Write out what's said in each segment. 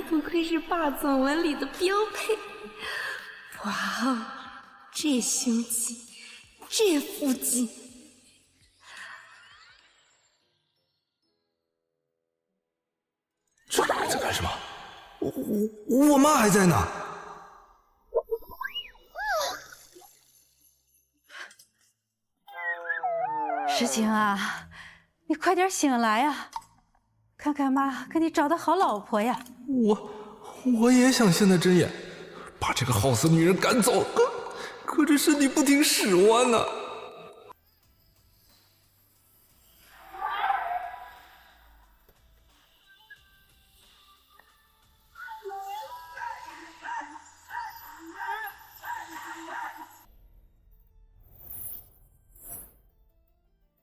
不愧是霸总文里的标配。哇哦，这胸肌，这腹肌。这干什么？我妈还在呢。石青啊，你快点醒来呀！看看妈给你找的好老婆呀！我也想现在睁眼，把这个好色女人赶走，可这身体不听使唤呢。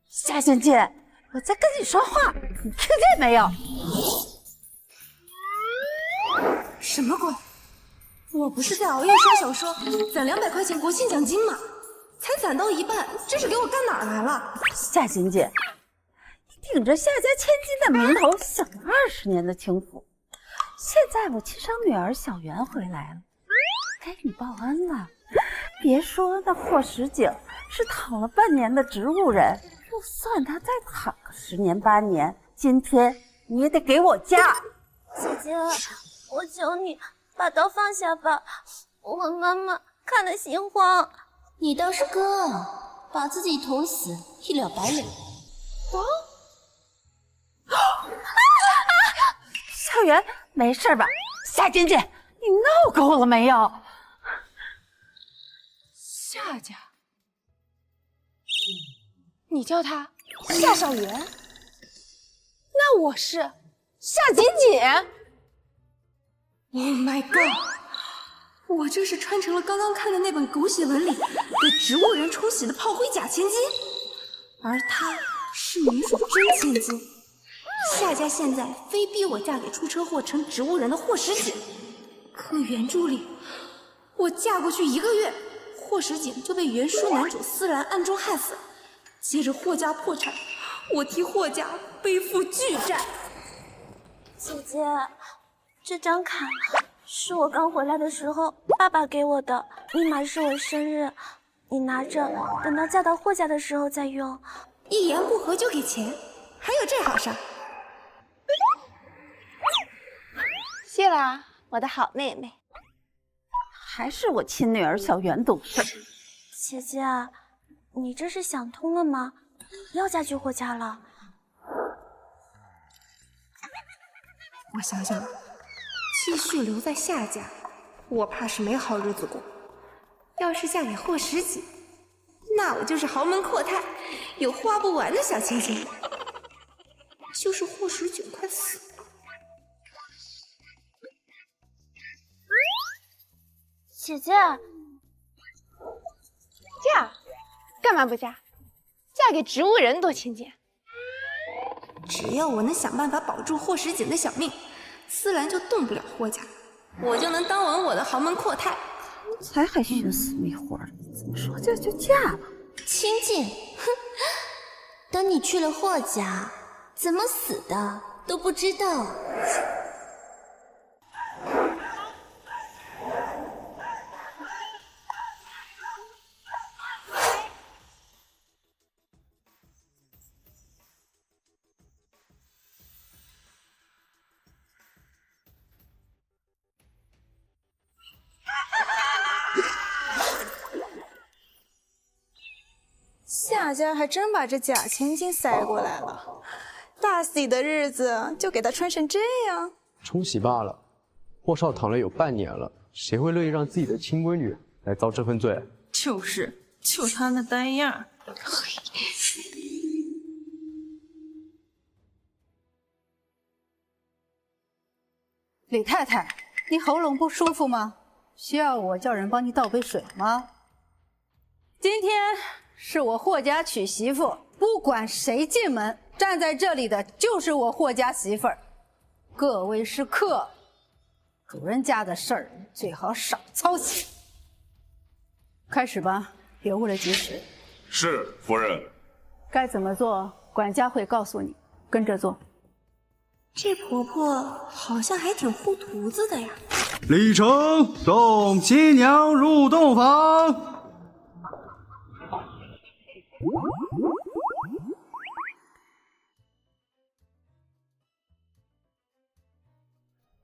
夏萱姐，我在跟你说话，你听见没有？什么鬼？我不是在熬夜刷小说，攒200块钱国庆奖金吗？才攒到一半，这是给我干哪儿来了？夏萱姐，你顶着夏家千金的名头享了20年的清福，现在我亲生女儿小媛回来了，该你报恩了。别说那霍石景是躺了半年的植物人，就算他再躺个10年8年，今天你也得给我嫁。姐姐，我求你把刀放下吧，我和妈妈看得心慌。你倒是哥，把自己捅死，一了百了。小媛，没事吧？夏萱姐，你闹够了没有？夏家，你叫她夏小媛，那我是夏锦锦。Oh my god！ 我这是穿成了刚刚看的那本狗血文里给植物人冲洗的炮灰假千金，而她是女主真千金。夏家现在非逼我嫁给出车祸成植物人的霍石锦，可原著里我嫁过去1个月，霍石锦就被原书男主思然暗中害死，接着霍家破产，我替霍家背负巨债。姐姐，这张卡是我刚回来的时候爸爸给我的，密码是我生日，你拿着，等到嫁到霍家的时候再用。一言不合就给钱，还有这好事？谢啦，我的好妹妹。还是我亲女儿小媛懂事。姐姐，你这是想通了吗？要嫁去霍家了？我想想，继续留在夏家，我怕是没好日子过。要是嫁给霍石锦，那我就是豪门阔太，有花不完的小千金。就是霍石锦快死了。姐姐，嫁？干嘛不嫁？嫁给植物人多亲切。只要我能想办法保住霍石锦的小命，思兰就动不了霍家，我就能当稳我的豪门阔太。才还寻死觅活的，怎么说嫁就嫁吧。亲近，哼！等你去了霍家，怎么死的都不知道。夏家还真把这假千金塞过来了，大喜的日子就给他穿成这样。冲洗罢了，霍少躺了有半年了，谁会乐意让自己的亲闺女来遭这份罪？就是，就他那呆样。李太太，你喉咙不舒服吗？需要我叫人帮你倒杯水吗？今天是我霍家娶媳妇，不管谁进门，站在这里的就是我霍家媳妇儿。各位是客，主人家的事儿最好少操心。开始吧，别误了吉时。是，夫人。该怎么做，管家会告诉你，跟着做。这婆婆好像还挺护犊子的呀。礼成，送新娘入洞房。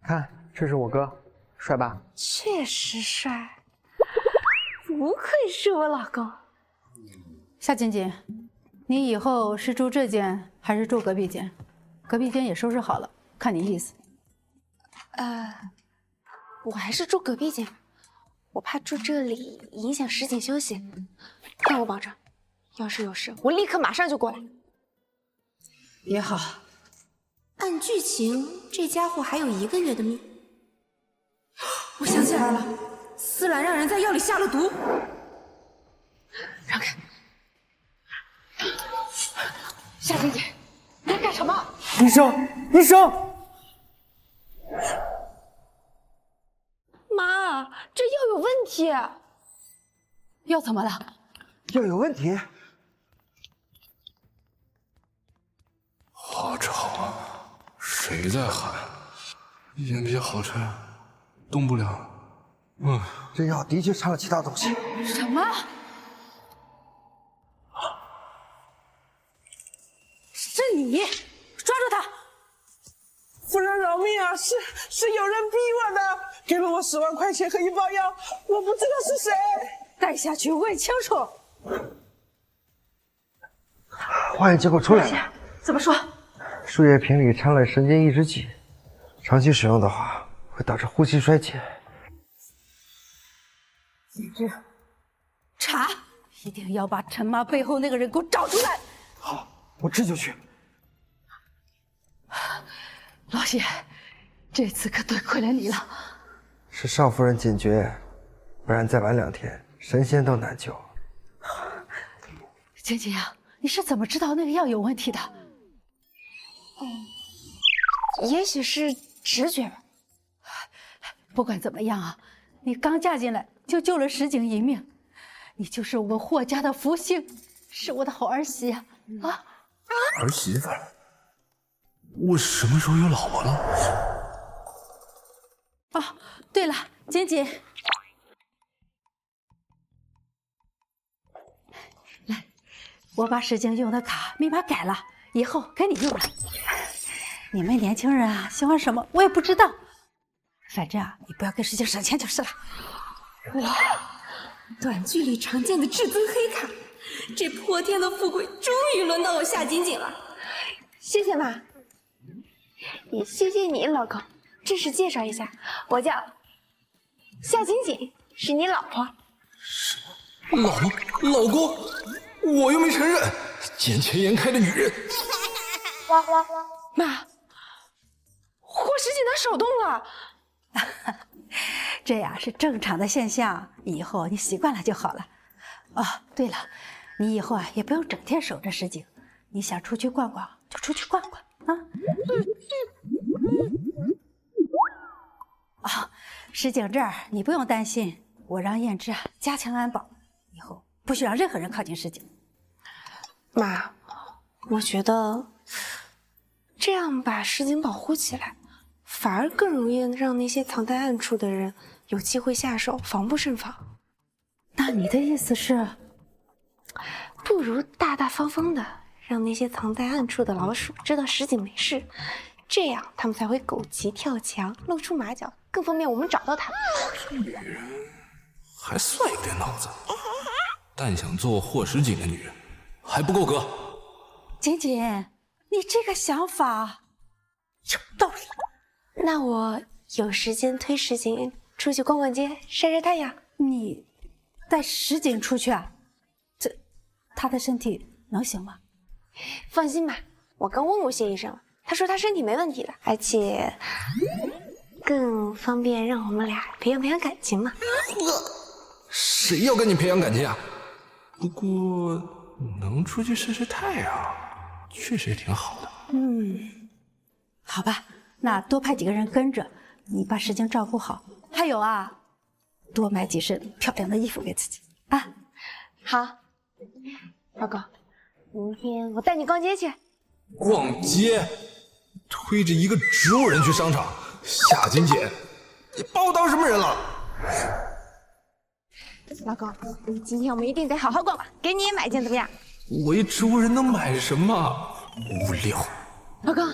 看，这是我哥，帅吧？确实帅，不愧是我老公。夏锦锦，你以后是住这间还是住隔壁间？隔壁间也收拾好了，看你意思。我还是住隔壁间，我怕住这里影响石井休息。但我保证，要是有事，我立刻马上就过来。也好，按剧情，这家伙还有1个月的命。我想起来了，思兰让人在药里下了毒。让开！夏姐姐，你在干什么？医生，医生！妈，这药有问题。药怎么了？药有问题。好吵啊！谁在喊？眼皮好沉，动不了。这药的确掺了其他东西。什么？是你！抓住他！夫人饶命啊！是有人逼我的，给了我10万块钱和1包药，我不知道是谁。带下去问清楚。化验结果出来了，怎么说？输液瓶里掺了神经抑制剂，长期使用的话会导致呼吸衰竭。查！一定要把陈妈背后那个人给我找出来。好，我这就去。老谢，这次可多亏了你了。是少夫人警觉，不然再晚2天，神仙都难救。晶晶呀，你是怎么知道那个药有问题的？也许是直觉吧。不管怎么样啊，你刚嫁进来就救了石井一命，你就是我们霍家的福星，是我的好儿媳呀！儿媳妇儿？我什么时候有老婆了？哦，对了，锦锦，来，我把石井用的卡密码改了，以后给你用了。你们年轻人啊，喜欢什么我也不知道，反正啊，你不要给石井省钱就是了。哇，短剧里常见的至尊黑卡，这泼天的富贵终于轮到我夏锦锦了。谢谢妈，也谢谢你，老公。正式介绍一下，我叫夏锦锦，是你老婆。老公，我又没承认，眼前眼开的女人。妈，霍石锦她手动了。这呀是正常的现象，以后你习惯了就好了。哦，对了，你以后啊也不用整天守着石井，你想出去逛逛就出去逛逛啊。啊，石井这儿你不用担心，我让燕之啊加强安保，以后不许让任何人靠近石井。妈，我觉得这样把石井保护起来，反而更容易让那些藏在暗处的人有机会下手，防不胜防。那你的意思是？不如大大方方的让那些藏在暗处的老鼠知道石井没事，这样他们才会狗急跳墙，露出马脚，更方便我们找到他们。这女人还算有点脑子，但想做霍石锦的女人还不够格。锦锦，你这个想法有道理。那我有时间推石井出去逛逛街，晒晒太阳。你带石井出去啊？这他的身体能行吗？放心吧，我刚问过谢医生了，他说他身体没问题的，而且更方便让我们俩培养感情嘛。谁要跟你培养感情啊？不过能出去晒晒太阳，确实也挺好的。好吧，那多派几个人跟着，你把石井照顾好。还有啊，多买几身漂亮的衣服给自己啊。好，老公，明天我带你逛街去。逛街？推着一个植物人去商场，夏金姐，你把我当什么人了？老公，今天我们一定得好好逛逛，给你也买件怎么样？我一植物人能买什么？无聊。老公，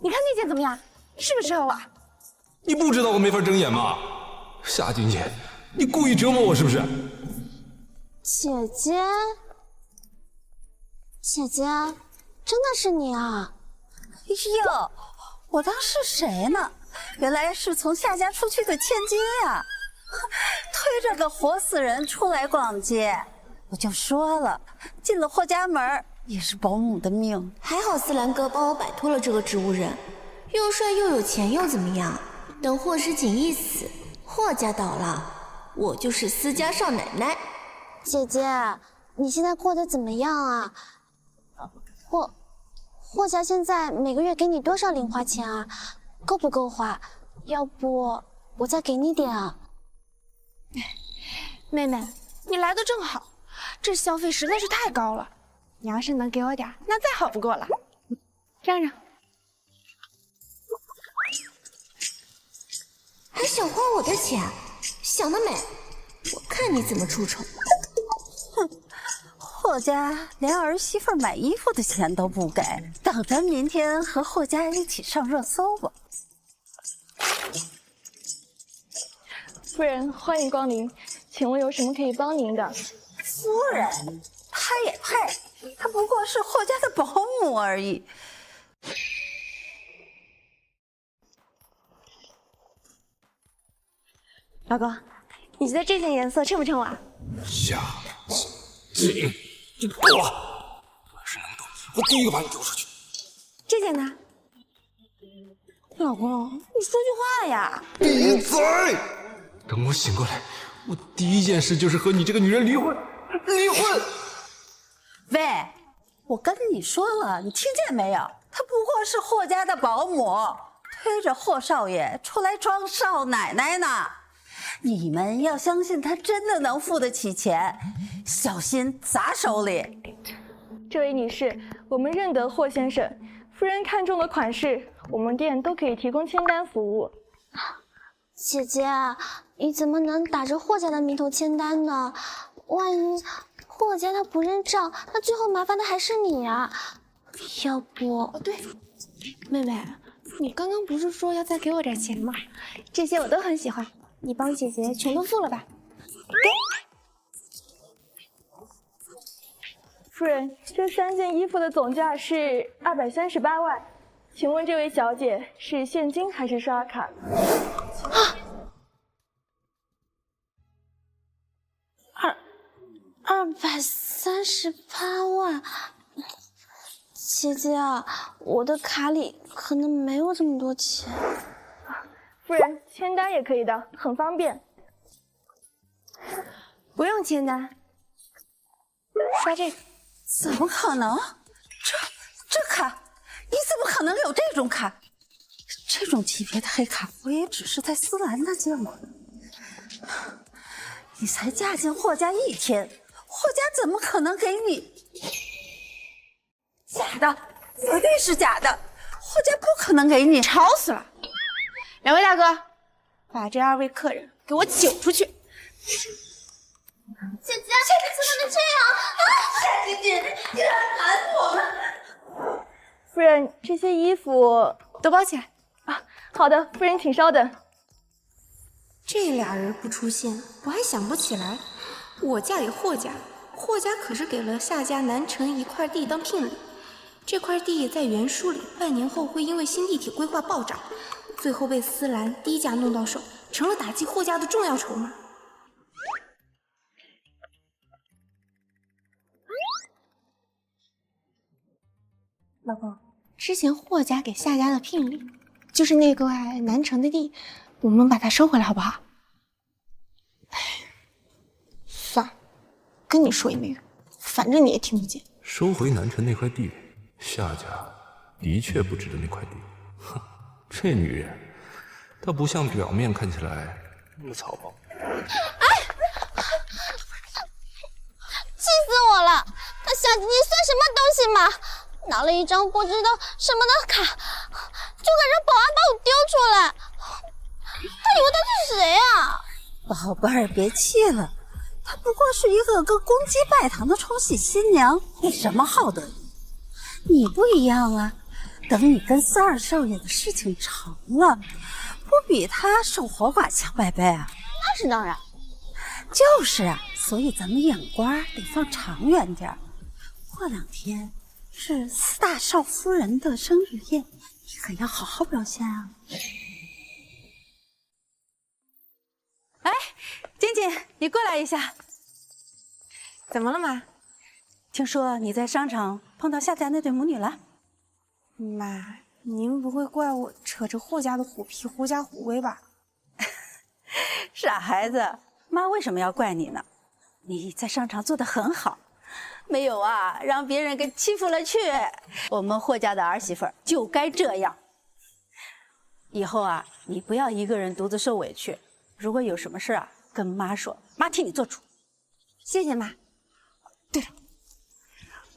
你看那件怎么样？适不适合我？你不知道我没法睁眼吗？夏金姐，你故意折磨我是不是？姐姐，姐姐，真的是你啊！哟，我当是谁呢？原来是从夏家出去的千金呀！推着个活死人出来逛街，我就说了，进了霍家门也是保姆的命。还好思兰哥帮我摆脱了这个植物人，又帅又有钱又怎么样？等霍时锦一死，霍家倒了，我就是私家少奶奶。姐姐，你现在过得怎么样啊？霍家现在每个月给你多少零花钱啊？够不够花？要不我再给你点啊？妹妹，你来的正好，这消费实在是太高了。你要是能给我点，那再好不过了。让让。还想花我的钱，想得美！我看你怎么出丑。哼，霍家连儿媳妇买衣服的钱都不给，等着明天和霍家一起上热搜吧。夫人，欢迎光临，请问有什么可以帮您的？夫人，她也配？她不过是霍家的保姆而已。老公，你觉得这件颜色衬不衬我啊？夏金，你够了！要是能动，我第一个把你丢出去。这件呢？老公，你说句话呀！闭嘴！等我醒过来，我第一件事就是和你这个女人离婚！离婚！喂，我跟你说了，你听见没有？她不过是霍家的保姆，推着霍少爷出来装少奶奶呢。你们要相信她真的能付得起钱，小心砸手里。这位女士，我们认得霍先生，夫人看中的款式，我们店都可以提供签单服务。姐姐，你怎么能打着霍家的名头签单呢？万一霍家他不认账，那最后麻烦的还是你啊！要不……对，妹妹，你刚刚不是说要再给我点钱吗？这些我都很喜欢，你帮姐姐全都付了吧。夫人，这3件衣服的总价是238万，请问这位小姐是现金还是刷卡？238万，姐姐啊，我的卡里可能没有这么多钱。夫人，签单也可以的，很方便。不用签单，刷这个。怎么可能？这卡，你怎么可能有这种卡？这种级别的黑卡，我也只是在思兰那见过。你才嫁进霍家1天，霍家怎么可能给你？假的，绝对是假的，霍家不可能给你。吵死了！两位大哥，把这2位客人给我揪出去！姐姐，怎么能这样啊！夏姐姐，你竟然喊我们！夫人，这些衣服都包起来啊。好的，夫人请稍等。这俩人不出现，我还想不起来。我嫁给霍家，霍家可是给了夏家南城一块地当聘礼。这块地在原书里半年后会因为新地铁规划暴涨，最后被思兰低价弄到手，成了打击霍家的重要筹码。老公，之前霍家给夏家的聘礼，就是那块南城的地，我们把它收回来好不好？算了，跟你说也没用，反正你也听不见。收回南城那块地，夏家的确不值得那块地。哼，这女人，她不像表面看起来那么草包。气死我了！那小姐你算什么东西嘛？拿了一张不知道什么的卡，就赶上保安把我丢出来。他以为他是谁啊？宝贝儿，别气了，她不过是一个个攻击拜堂的冲喜新娘，有什么好得意？你不一样啊，等你跟四二少爷的事情成了，不比他守活寡强百倍啊？那是当然。就是啊，所以咱们眼光得放长远点儿。过2天是4大少夫人的生日宴，你可要好好表现啊！哎，晶晶，你过来一下。怎么了妈？听说你在商场碰到夏家那对母女了？妈，您不会怪我扯着霍家的虎皮狐假虎威吧？傻孩子，妈为什么要怪你呢？你在商场做得很好，没有啊，让别人给欺负了去。我们霍家的儿媳妇就该这样。以后啊，你不要一个人独自受委屈。如果有什么事啊，跟妈说，妈替你做主。谢谢妈。对了，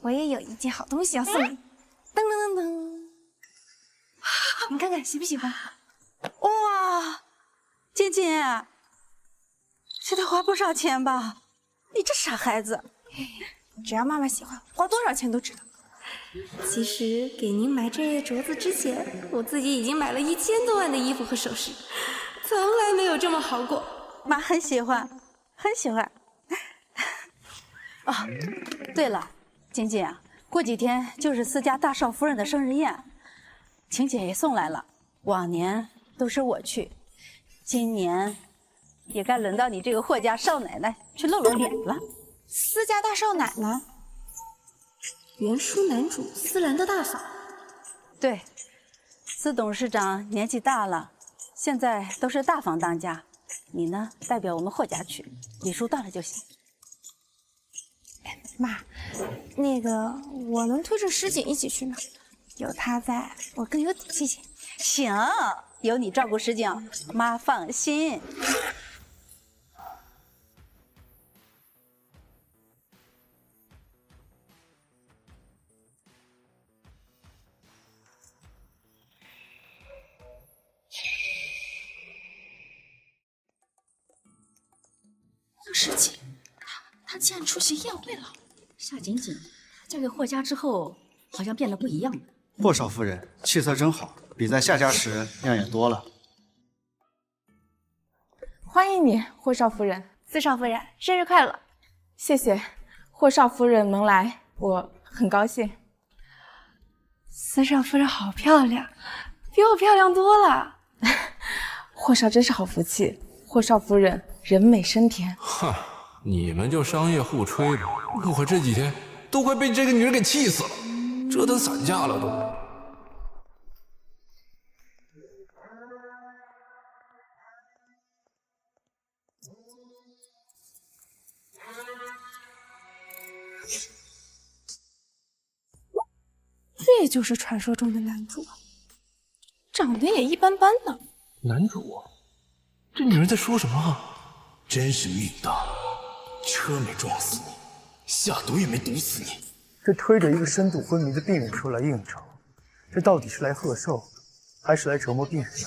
我也有一件好东西要送你。噔噔噔噔，你看看喜不喜欢？哇，晶晶，这得花不少钱吧？你这傻孩子。只要妈妈喜欢，花多少钱都值得。其实给您买这镯子之前，我自己已经买了1000多万的衣服和首饰，从来没有这么好过。妈很喜欢，很喜欢。哦，对了，晶晶啊，过几天就是4家大少夫人的生日宴，请柬也送来了。往年都是我去，今年也该轮到你这个霍家少奶奶去露露脸了。4家大少奶奶，原书男主思兰的大嫂。对，司董事长年纪大了，现在都是大房当家，你呢代表我们霍家去，礼数到了就行。妈，那个我能推着师姐一起去吗？有她在，我更有底气些。行，有你照顾师姐，妈放心。师姐，她竟然出席宴会了。夏锦锦嫁给霍家之后，好像变得不一样了。霍少夫人气色真好，比在夏家时亮眼多了。欢迎你，霍少夫人。4少夫人，生日快乐！谢谢，霍少夫人能来，我很高兴。4少夫人好漂亮，比我漂亮多了。霍少真是好福气，霍少夫人人美声甜。哼，你们就商业互吹吧，我这几天都快被这个女人给气死了，折腾散架了都。这就是传说中的男主，长得也一般般呢。男主，这女人在说什么啊？真是命大，车没撞死你，下毒也没毒死你。这推着一个深度昏迷的病人出来应酬，这到底是来贺寿，还是来折磨病人的？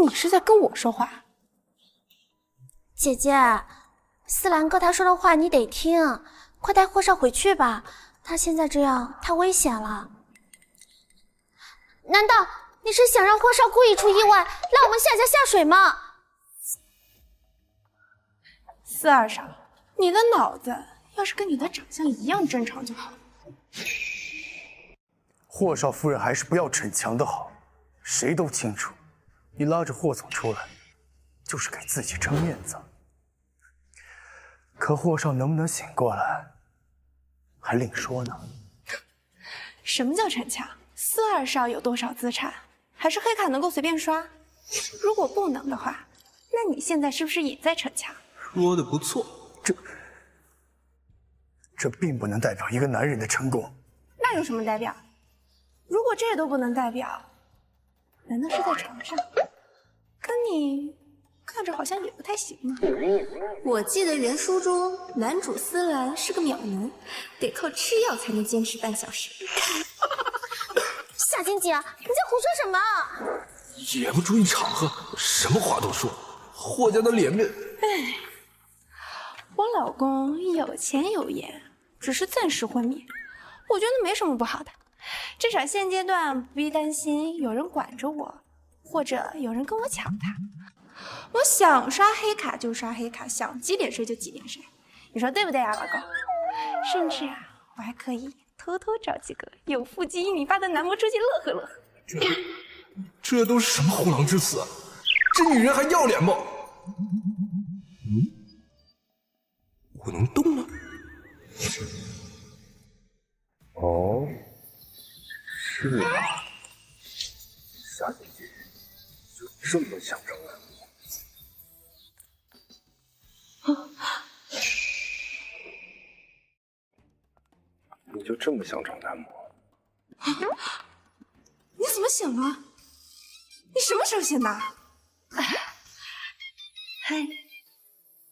你是在跟我说话？姐姐，思兰哥他说的话你得听，快带霍少回去吧，他现在这样太危险了。难道你是想让霍少故意出意外，让我们夏家下水吗？4二少，你的脑子要是跟你的长相一样正常就好。霍少夫人还是不要逞强的好，谁都清楚，你拉着霍总出来，就是给自己撑面子。可霍少能不能醒过来，还另说呢。什么叫逞强？4二少有多少资产，还是黑卡能够随便刷？如果不能的话，那你现在是不是也在逞强？说的不错，这并不能代表一个男人的成功。那有什么代表？如果这都不能代表，难道是在床上跟你看着好像也不太行嘛。我记得原书中男主思兰是个秒男，得靠吃药才能坚持半小时。夏金姐，你在胡说什么？也不注意场合，什么话都说，霍家的脸面。唉，我老公有钱有颜，只是暂时昏迷，我觉得没什么不好的，至少现阶段不必担心有人管着我，或者有人跟我抢他。我想刷黑卡就刷黑卡，想几点睡就几点睡，你说对不对啊，老公？甚至啊，我还可以偷偷找几个有腹肌1.8米的男模出去乐呵乐呵。这都是什么虎狼之词啊！这女人还要脸吗？我能动了？哦，是啊，夏姐姐就这么想着我。你就这么想找男模？你怎么醒了？你什么时候醒的？嗨，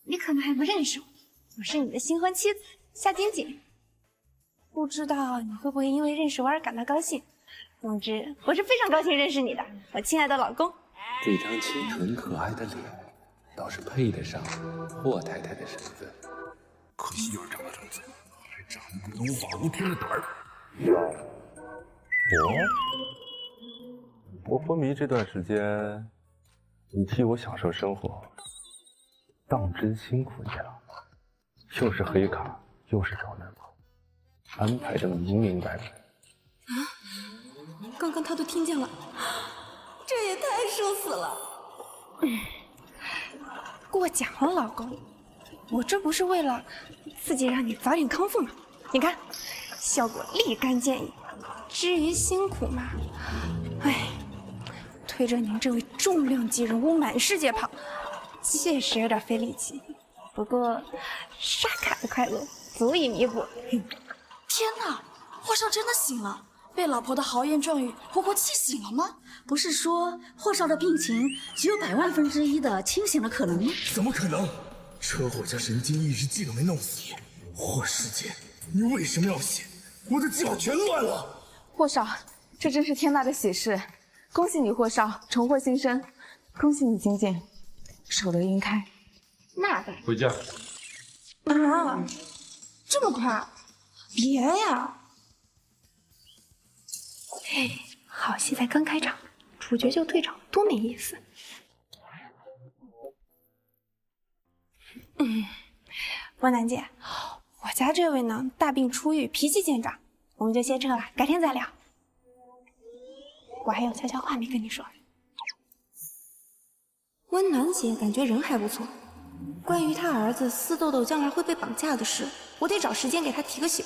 你可能还不认识我，我是你的新婚妻子夏金锦。不知道你会不会因为认识我而感到高兴？总之，我是非常高兴认识你的，我亲爱的老公。这张清纯可爱的脸，倒是配得上霍太太的身份。可惜又是长得这么嘴，还长得跟无法无天的胆儿。我昏迷这段时间，你替我享受生活，当真辛苦你了。又是黑卡，又是找男模，安排的明明白白。啊！刚刚他都听见了，这也太社死了。过奖了，老公，我这不是为了自己让你早点康复吗？你看，效果立竿见影。至于辛苦嘛，哎，推着您这位重量级人物满世界跑，确实有点费力气。不过刷卡的快乐足以弥补。天哪，霍少真的醒了！被老婆的豪言壮语活活气醒了吗？不是说霍少的病情只有100万分之1的清醒的可能吗？怎么可能？车祸加神经抑制剂都没弄死你，霍世杰，你为什么要写？我的计划全乱了。霍少，这真是天大的喜事，恭喜你霍少重获新生，恭喜你金靖守得云开。那个回家。啊，这么快？别呀！嘿，好戏才刚开场，主角就退场，多没意思。温楠姐，我家这位呢大病初愈，脾气见长，我们就先撤了，改天再聊。我还有悄悄话没跟你说。温楠姐感觉人还不错，关于她儿子司豆豆将来会被绑架的事，我得找时间给她提个醒。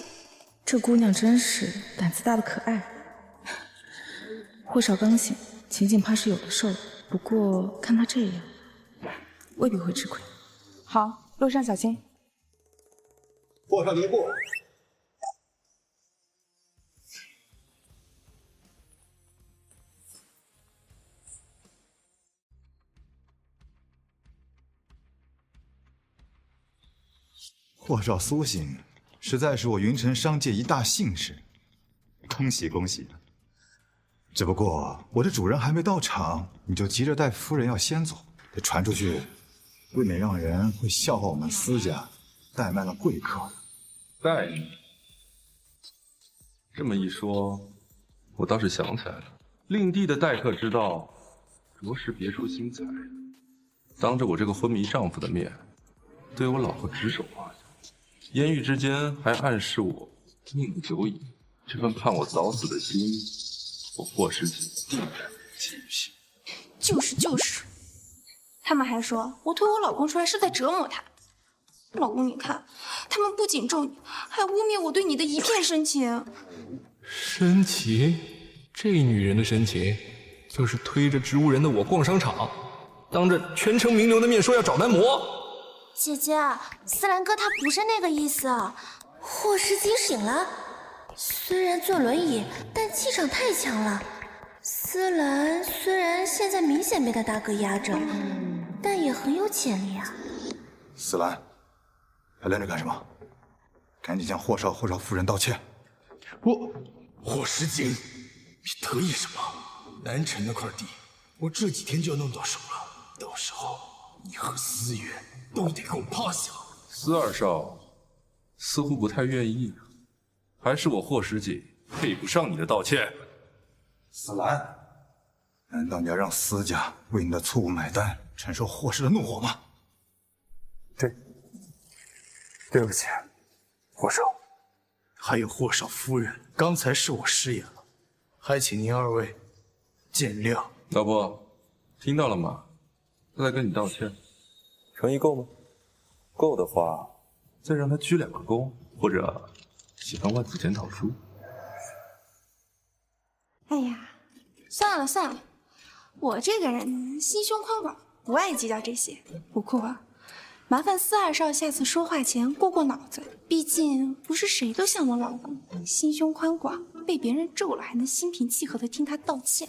这姑娘真是胆子大的可爱。霍少刚醒，秦景怕是有了事儿，不过看他这样，未必会吃亏。好，路上小心。霍少您过。霍少苏醒，实在是我云城商界一大幸事，恭喜恭喜！只不过我的主人还没到场，你就急着带夫人要先走，这传出去，未免让人会笑话我们司家怠慢了贵客。待你这么一说，我倒是想起来了，令弟的待客之道，着实别出心裁。当着我这个昏迷丈夫的面，对我老婆指手画脚。言语之间还暗示我命久矣，这份盼我早死的心，我霍世杰定然记于心。就是，他们还说我推我老公出来是在折磨他。老公，你看，他们不仅咒你，还污蔑我对你的一片深情。深情？这女人的深情，就是推着植物人的我逛商场，当着全城名流的面说要找男模。姐姐，思兰哥他不是那个意思。霍世杰醒了，虽然坐轮椅，但气场太强了。思兰虽然现在明显被他大哥压着，但也很有潜力啊。思兰，还愣着干什么？赶紧向霍少夫人道歉。霍时景，你得意什么？南城那块地，我这几天就要弄到手了，到时候你和思远都得给我趴下。司二少似乎不太愿意，还是我霍时景配不上你的道歉。思兰，难道你要让司家为你的错误买单，承受霍氏的怒火吗？对不起，霍少，还有霍少夫人，刚才是我失言了，还请您二位见谅。老婆，听到了吗？他在跟你道歉。诚意够吗？够的话，再让他鞠2个躬，或者写份万字检讨书。哎呀，算了算了，我这个人心胸宽广，不爱计较这些。不过，麻烦司二少下次说话前过脑子，毕竟不是谁都像我老公，心胸宽广，被别人咒了还能心平气和的听他道歉，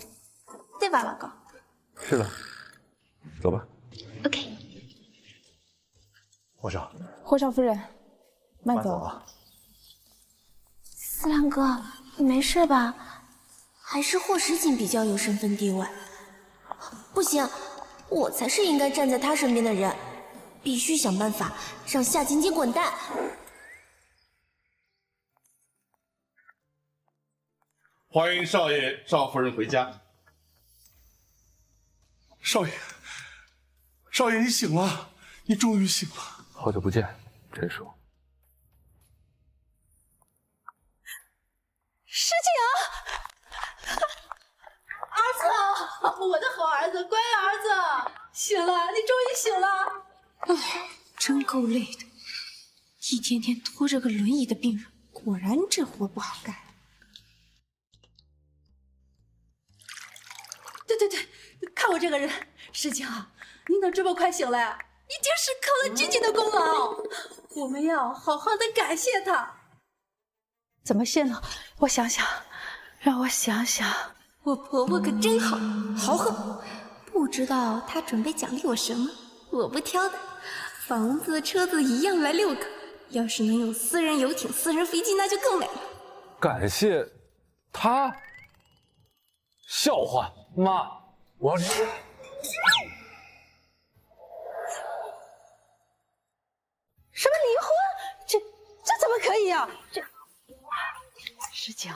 对吧，老公？是的，走吧。OK。霍少夫人，慢走啊。思兰哥，你没事吧？还是霍时景比较有身份地位。不行，我才是应该站在他身边的人，必须想办法让夏晶晶滚蛋。欢迎少爷、少夫人回家。少爷，少爷，你醒了，你终于醒了。好久不见，陈叔。石景，儿子，我的好儿子，乖儿子，醒了，你终于醒了。唉，真够累的，一天天拖着个轮椅的病人，果然这活不好干。对，看我这个人，石景啊，你能这么快醒来，一定是靠了君君的功劳。我们要好好的感谢他。怎么谢呢？我想想，让我想想。我婆婆可真好，豪横，不知道她准备奖励我什么，我不挑的，房子车子一样来6个，要是能有私人游艇、私人飞机，那就更美了。感谢他？笑话，妈，我要什么离婚？这怎么可以啊？石景，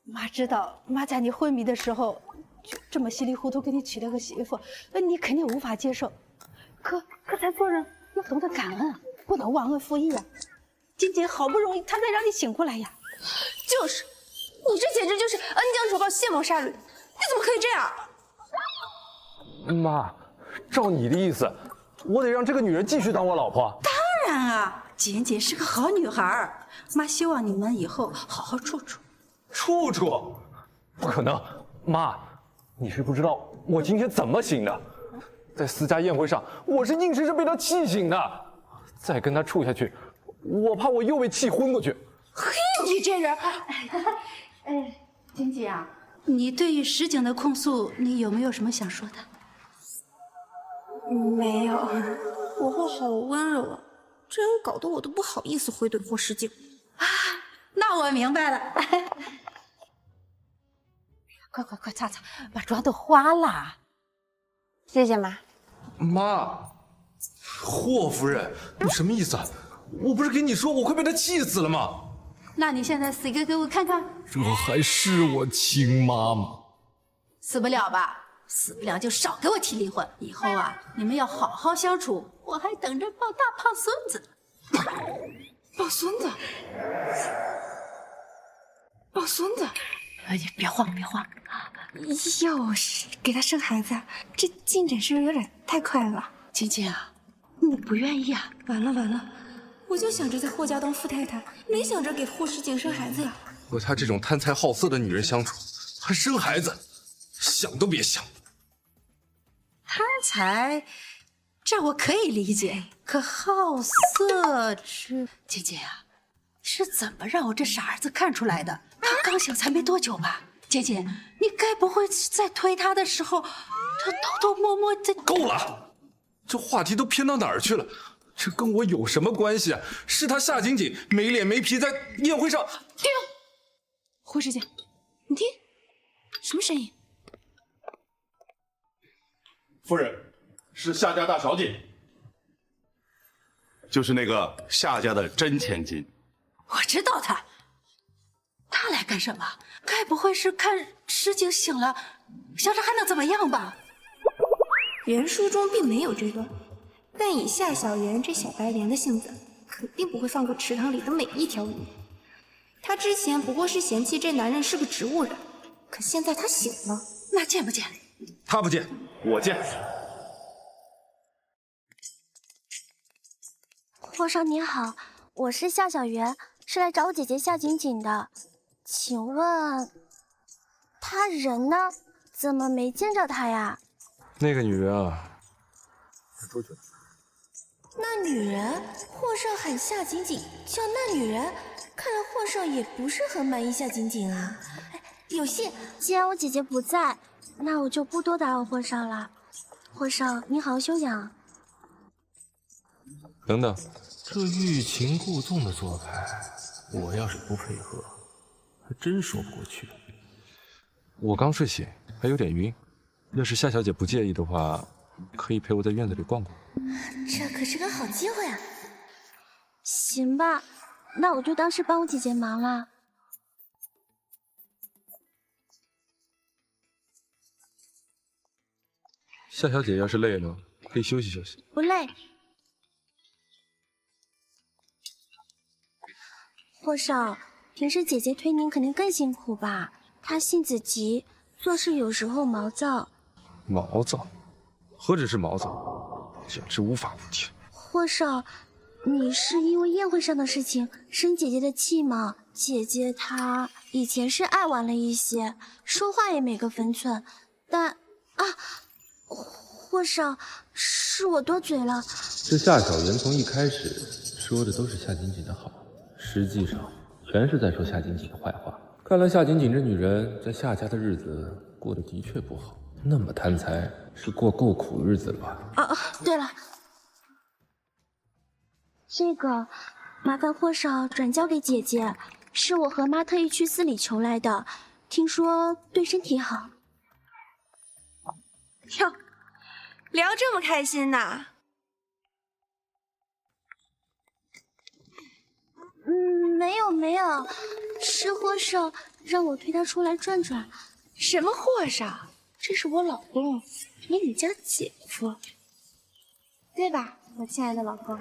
妈知道，妈在你昏迷的时候就这么稀里糊涂给你娶了个媳妇，你肯定无法接受。可咱做人要懂得感恩啊，不能忘恩负义啊。晶晶好不容易她才让你醒过来呀。就是，你这简直就是恩将仇报、卸磨杀驴，你怎么可以这样？妈，照你的意思，我得让这个女人继续当我老婆。当然啊，简简是个好女孩，妈希望你们以后好好处处。处处？不可能，妈，你是不知道我今天怎么醒的。在私家宴会上，我是硬生生被他气醒的。再跟他处下去，我怕我又被气昏过去。嘿，你这人，晶晶啊，你对于石景的控诉，你有没有什么想说的？没有，婆婆好温柔啊，这样搞得我都不好意思回怼霍时景。啊，那我明白了。快擦擦，把妆都花了。谢谢妈。妈，霍夫人，你什么意思啊？我不是跟你说我快被他气死了吗？那你现在死一个给我看看。这还是我亲妈吗？死不了吧？死不了就少给我提离婚。以后啊，你们要好好相处，我还等着抱大胖孙子。抱孙子？抱孙子？哎，你别慌，别慌。要是给他生孩子，这进展是不是有点太快了？晶晶啊，你不愿意啊？完了，我就想着在霍家当富太太，没想着给霍时景生孩子呀。和她这种贪财好色的女人相处，还生孩子，想都别想。贪财，这我可以理解，可好色这……晶晶啊，你是怎么让我这傻儿子看出来的？他刚想才没多久吧？姐姐，你该不会在推他的时候，他偷偷摸摸的……够了！这话题都偏到哪儿去了？这跟我有什么关系啊？是他夏锦锦没脸没皮，在宴会上。停！霍师姐，你听，什么声音？夫人，是夏家大小姐，就是那个夏家的真千金。我知道他来干什么？该不会是看诗景醒了，想着还能怎么样吧？原书中并没有这段，但以夏小妍这小白莲的性子，肯定不会放过池塘里的每一条鱼。她之前不过是嫌弃这男人是个植物人，可现在他醒了，那见不见？他不见，我见。皇上您好，我是夏小媛，是来找我姐姐夏锦锦的。请问，她人呢？怎么没见着她呀？那个女人啊，是出去了。那女人，霍少喊夏锦锦叫那女人，看来霍少也不是很满意夏锦锦啊。有信，既然我姐姐不在，那我就不多打扰霍少了。霍少，你好好休养。等等，这欲擒故纵的做派，我要是不配合，还真说不过去。我刚睡醒，还有点晕。要是夏小姐不介意的话，可以陪我在院子里逛逛。这可是个好机会啊！行吧，那我就当是帮我姐姐忙了。夏小姐要是累了，可以休息休息。不累。霍少，平时姐姐推您肯定更辛苦吧？她性子急，做事有时候毛躁。毛躁？何止是毛躁，简直无法无天。霍少，你是因为宴会上的事情生姐姐的气吗？姐姐她以前是爱玩了一些，说话也没个分寸，但啊，霍少，是我多嘴了。这夏小媛从一开始说的都是夏锦锦的好，实际上全是在说夏锦锦的坏话。看来夏锦锦这女人在夏家的日子过得的确不好，那么贪财是过够苦日子了吧？对了，这个麻烦霍少转交给姐姐，是我和妈特意去寺里求来的，听说对身体好。哟，聊这么开心呐？没有，是霍少让我推他出来转转。什么霍少？这是我老公，比你家姐夫，对吧，我亲爱的老公？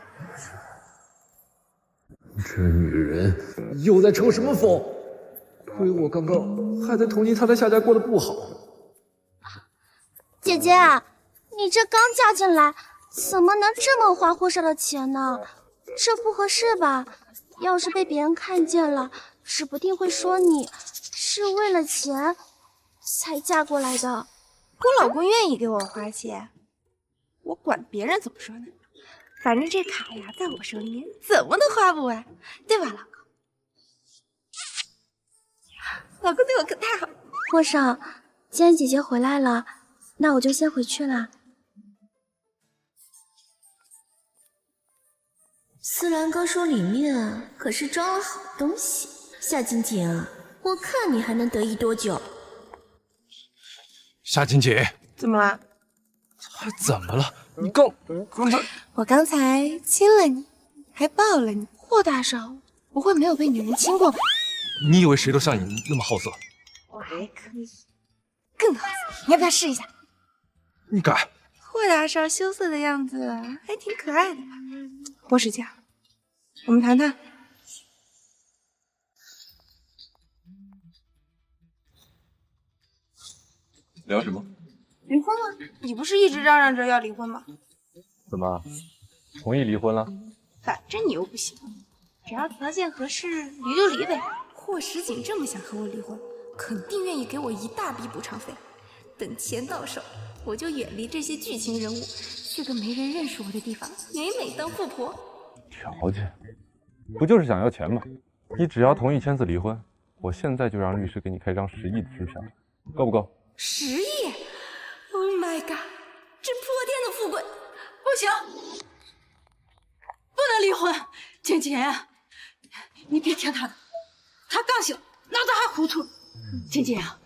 这女人又在抽什么风？亏我刚刚还在同情她在夏家过得不好。姐姐，你这刚嫁进来，怎么能这么花霍少的钱呢？这不合适吧？要是被别人看见了，指不定会说你是为了钱才嫁过来的。我老公愿意给我花钱，我管别人怎么说呢？反正这卡呀，在我手里面怎么都花不完，对吧，老公？老公对我可太好了。霍少，既然姐姐回来了，那我就先回去了。思兰哥说里面可是装了好东西，夏锦锦啊，我看你还能得意多久？夏锦锦，怎么了？还怎么了？你刚才……我刚才亲了你，还抱了你。霍大少不会没有被女人亲过吧？你以为谁都像你那么好色？我还可以更好色，你要不要试一下？你敢？霍大少羞涩的样子还挺可爱的吧？霍师姐，我们谈谈。聊什么？离婚了？你不是一直嚷嚷着要离婚吗？怎么，同意离婚了？反正你又不行，只要条件合适，离就离呗。霍石锦这么想和我离婚，肯定愿意给我一大笔补偿费。等钱到手，我就远离这些剧情人物，去个没人认识我的地方，美美当富婆。条件，不就是想要钱吗？你只要同意签字离婚，我现在就让律师给你开张10亿的支票，够不够？ 10亿 ！Oh my god，这泼天的富贵，我行，不能离婚。锦锦，你别听他的，他刚醒，脑子还糊涂。锦锦啊，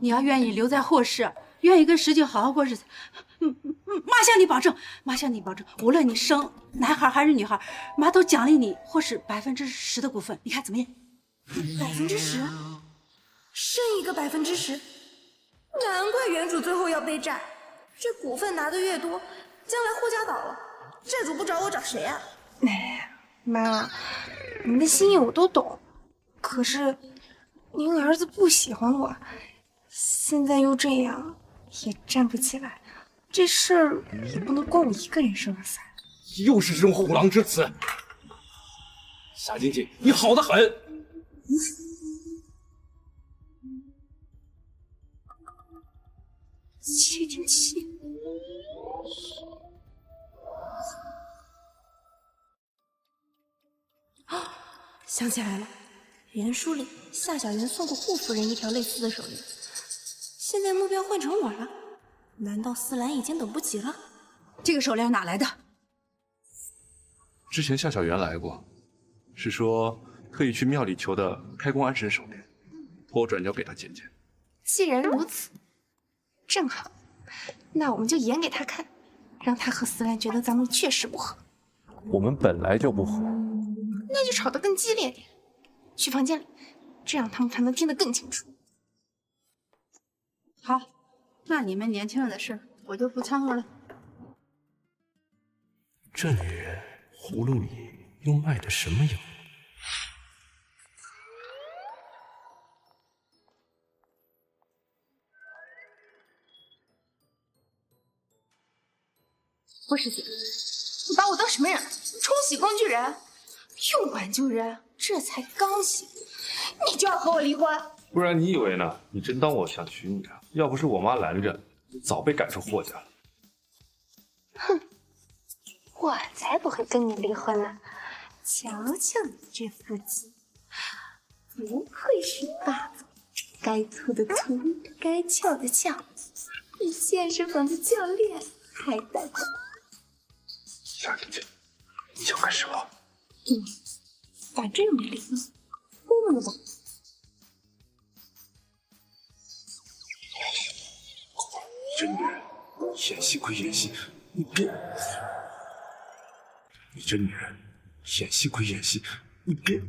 你要愿意留在霍氏，愿意跟石静好好过日子，妈向你保证，妈向你保证，无论你生男孩还是女孩，妈都奖励你霍氏10%的股份，你看怎么样？10%？剩一个10%？难怪原主最后要背债，这股份拿得越多，将来霍家倒了，债主不找我找谁啊？哎，妈，您的心意我都懂，可是您儿子不喜欢我，现在又这样，也站不起来，这事儿也不能光我一个人说了算。又是这种虎狼之词，夏静静，你好得很。7.7。想起来了，原书里夏小媛送过顾夫人一条类似的手链，现在目标换成我了，难道思兰已经等不及了？这个手链哪来的？之前夏小媛来过，是说特意去庙里求的开宫安神手链，托我转交给她姐姐。既然如此，正好，那我们就演给他看，让他和思兰觉得咱们确实不合。我们本来就不合，那就吵得更激烈点，去房间里，这样他们才能听得更清楚。好，那你们年轻人的事我就不掺和了。这女人葫芦里又卖的什么药？霍师姐，你把我当什么人？冲洗工具人？用挽救人？这才刚醒，你就要和我离婚？不然你以为呢？你真当我想娶你啊？要不是我妈拦着，早被赶出霍家了。哼，我才不会跟你离婚呢！瞧瞧你这腹肌，不愧是霸总，该凸的凸，该翘的翘，比健身房的教练还大方。夏姐姐，你想干什么？反正又没离婚，摸摸吧。你这女人，演戏归演戏，你别……你这女人，演戏归演戏，你别……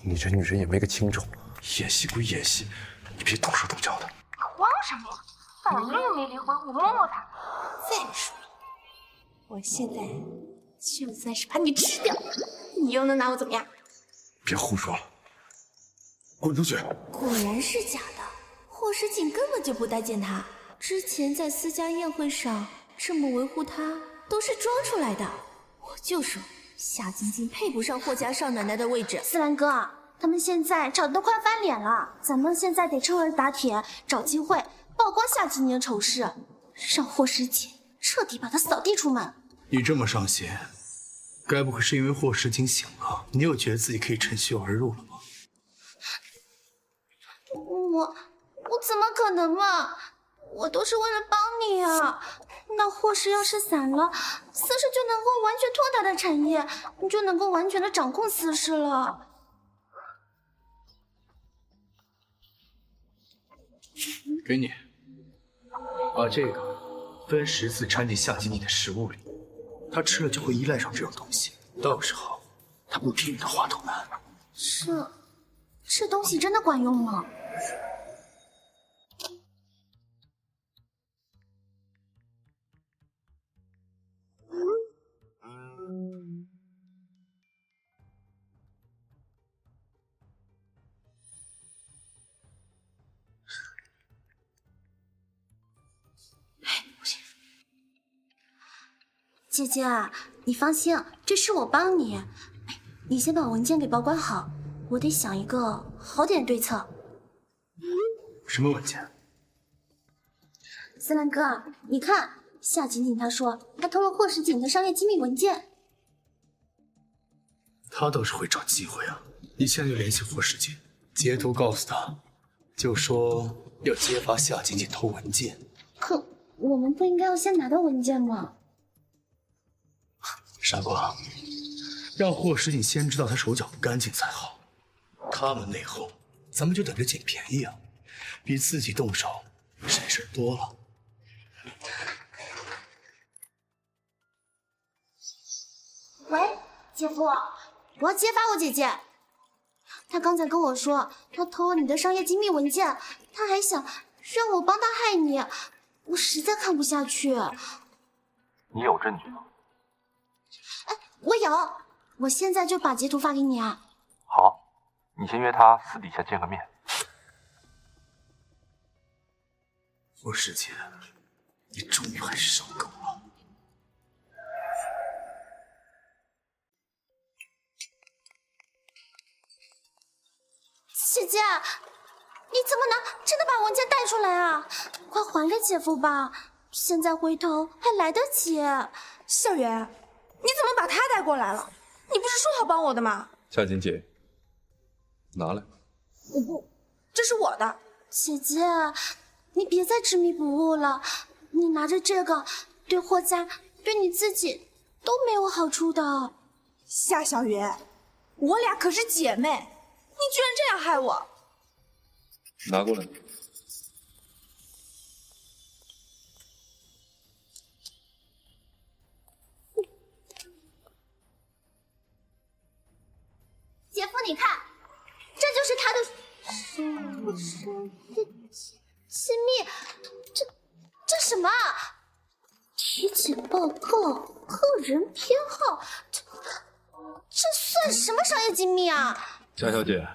你这女人也没个轻重，演戏归演戏，你别动手动脚的。慌什么？反正又没离婚，我摸摸他。再说了，我现在就算是把你吃掉，你又能拿我怎么样？别胡说了，滚出去！果然是假的，霍时锦根本就不待见他。之前在私家宴会上这么维护他，都是装出来的。我就说夏晶晶配不上霍家少奶奶的位置。思兰哥，他们现在吵得都快翻脸了，咱们现在得趁热打铁，找机会曝光夏晶晶的丑事，让霍时锦彻底把他扫地出门。你这么上心，该不会是因为霍时锦醒了，你又觉得自己可以趁虚而入了吗？我怎么可能嘛？我都是为了帮你啊！那霍氏要是散了，司氏就能够完全托他的产业，你就能够完全的掌控司氏了。给你，把这个分10次掺进夏晶晶的食物里，她吃了就会依赖上这种东西，到时候她不听你的话头难。这东西真的管用吗？姐姐，你放心，这是我帮你。你先把文件给保管好，我得想一个好点对策。什么文件？思兰哥，你看，夏锦锦她说她偷了霍时锦的商业机密文件。她倒是会找机会啊！你现在就联系霍时锦，截图告诉他，就说要揭发夏锦锦偷文件。可我们不应该要先拿到文件吗？傻瓜，让霍石锦先知道他手脚不干净才好。他们内讧，咱们就等着捡便宜啊，比自己动手省事多了。喂，姐夫，我要揭发我姐姐。她刚才跟我说，她偷了你的商业机密文件，她还想让我帮她害你，我实在看不下去。你有证据吗？我有，我现在就把截图发给你啊。好，你先约他私底下见个面。霍世锦，你终于还是受够了。姐姐，你怎么能真的把文件带出来啊？快还给姐夫吧，现在回头还来得及。小袁，你怎么把他带过来了？你不是说好帮我的吗？夏锦锦，拿来。我不，这是我的。姐姐，你别再执迷不悟了，你拿着这个，对霍家，对你自己都没有好处的。夏小袁，我俩可是姐妹，你居然这样害我！拿过来。姐夫，你看，这就是他的机密，这什么？体检报告、个人偏好，这算什么商业机密啊？夏小姐，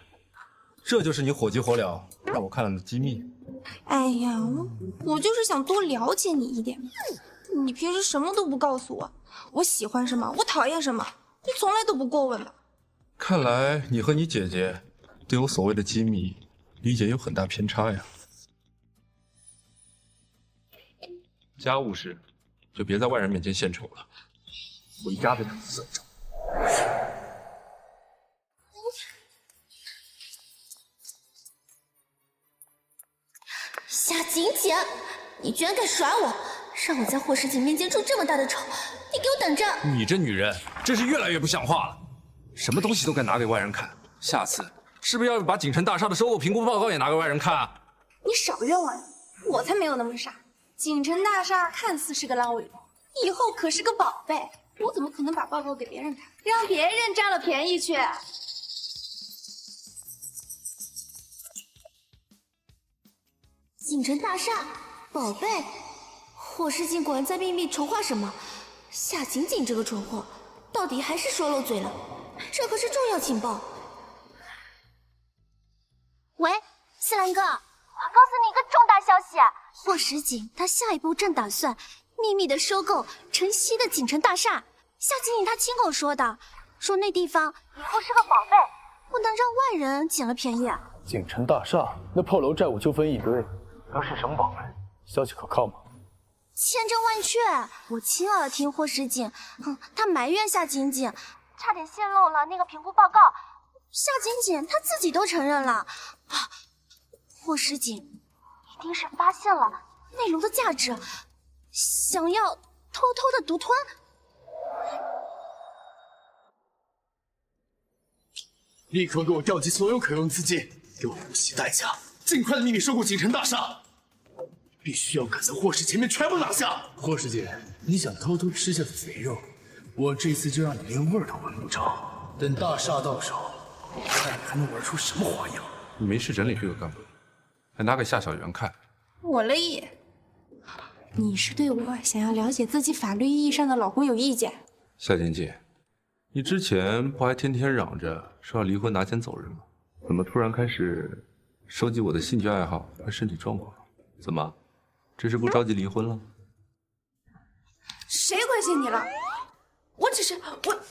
这就是你火急火燎让我看了的机密。哎呀，我就是想多了解你一点。你平时什么都不告诉我，我喜欢什么，我讨厌什么，你从来都不过问吧？看来你和你姐姐对我所谓的机密理解有很大偏差呀。家务事就别在外人面前献丑了，回家再算账。夏锦锦，你居然敢耍我，让我在霍世锦面前出这么大的丑！你给我等着！你这女人真是越来越不像话了，什么东西都敢拿给外人看，下次是不是要把锦城大厦的收购评估报告也拿给外人看啊？你少冤枉人，我才没有那么傻。锦城大厦看似是个烂尾楼，以后可是个宝贝，我怎么可能把报告给别人看，让别人占了便宜去？锦城大厦，宝贝，霍世锦果然在秘密筹划什么？夏锦锦这个蠢货，到底还是说漏嘴了，这可是重要情报。喂，西兰哥，我告诉你一个重大消息，霍世锦他下一步正打算秘密的收购城西的锦城大厦。夏锦锦他亲口说的，说那地方以后是个宝贝，不能让外人捡了便宜。锦城大厦那破楼债务纠纷一堆，能是什么宝贝？消息可靠吗？千真万确，我亲耳听霍世锦，他埋怨夏锦锦，差点泄露了那个评估报告。夏锦锦他自己都承认了，霍世锦一定是发现了内容的价值，想要偷偷的独吞。立刻给我调集所有可用资金，给我不惜代价，尽快的秘密收购锦城大厦。必须要赶在霍氏前面全部拿下。霍师姐，你想偷偷吃下的肥肉，我这次就让你连味儿都闻不着。等大厦到手，看你还能玩出什么花样。你没事整理这个干嘛？还拿给夏小媛看？我了也。你是对我想要了解自己法律意义上的老公有意见？夏锦锦，你之前不还天天嚷着说要离婚拿钱走人吗？怎么突然开始收集我的兴趣爱好和身体状况？怎么，这是不着急离婚了？谁关心你了？我只是我。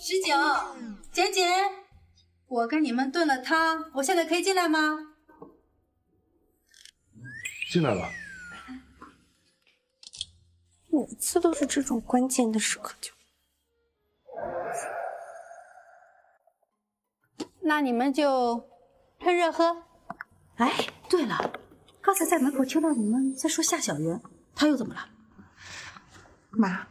十九，简简，我跟你们炖了汤，我现在可以进来吗？进来了。每次都是这种关键的时刻就那你们就趁热喝。哎，对了，刚才在门口听到你们在说夏小媛，她又怎么了？妈，